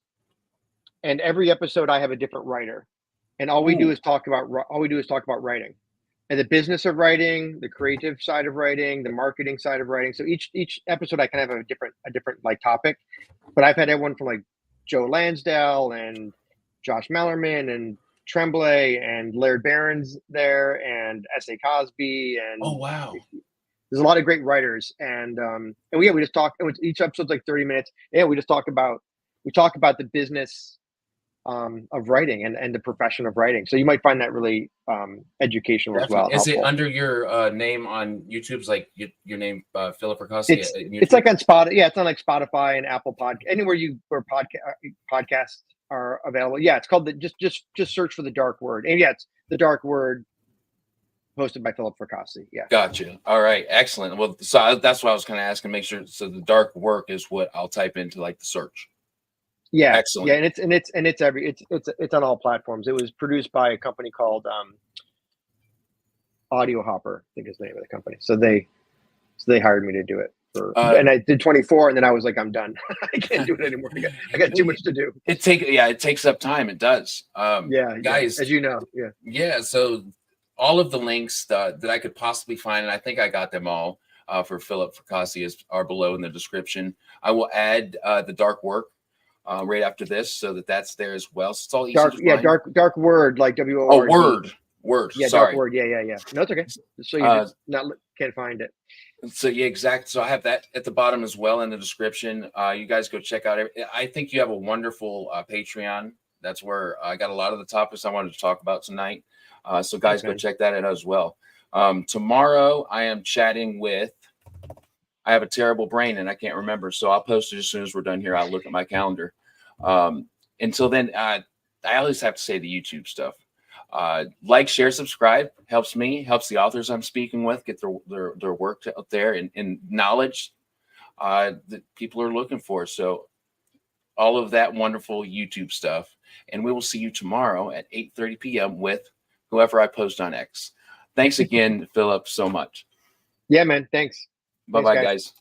B: and every episode I have a different writer, and all we do is talk about writing, and the business of writing, the creative side of writing, the marketing side of writing. So each episode I kind of have a different like topic, but I've had everyone from like Joe Lansdale and Josh Mallerman and Tremblay and Laird Barron's there and S.A. Cosby and
A: oh wow,
B: there's a lot of great writers and we just talk. Each episode's like 30 minutes. Yeah, we talk about the business of writing and the profession of writing. So you might find that really educational as well.
A: Is it under your name on YouTube's like your name Philip Fracassi?
B: It's like on Spotify. Yeah, it's on like Spotify and Apple Podcast, anywhere where podcasts are available. Yeah, it's called just search for The Dark Word. And yeah, it's The Dark Word, hosted by Philip Fracassi. Yeah.
A: Gotcha. All right. Excellent. Well, so that's what I was kind of asking. Make sure. So The Dark Work is what I'll type into like the search.
B: Yeah.
A: Excellent.
B: Yeah, and it's on all platforms. It was produced by a company called Audio Hopper, I think is the name of the company. So they hired me to do it. And I did 24, and then I was like, I'm done. I can't do it anymore. I got too much to do.
A: It takes up time. It does. Guys,
B: as you know,
A: yeah. So all of the links that I could possibly find, and I think I got them all for Philip Fracassi are below in the description. I will add The Dark Work right after this, so that's there as well. So it's all easy to find.
B: Dark Word, like WORD.
A: Oh, word.
B: Yeah,
A: sorry.
B: Dark Word. Yeah. No, it's okay. So you can't find it.
A: So yeah, exactly. So I have that at the bottom as well in the description. You guys go check out. I think you have a wonderful Patreon. That's where I got a lot of the topics I wanted to talk about tonight. So guys, go check that out as well. Tomorrow I am chatting with. I have a terrible brain and I can't remember, so I'll post it as soon as we're done here. I'll look at my calendar. Until then, I always have to say the YouTube stuff. Like, share, subscribe helps me, helps the authors I'm speaking with get their work out there and knowledge that people are looking for. So all of that wonderful YouTube stuff. And we will see you tomorrow at 8:30 p.m. with whoever I post on X. Thanks again, Philip, so much.
B: Yeah, man. Thanks.
A: Bye-bye, guys.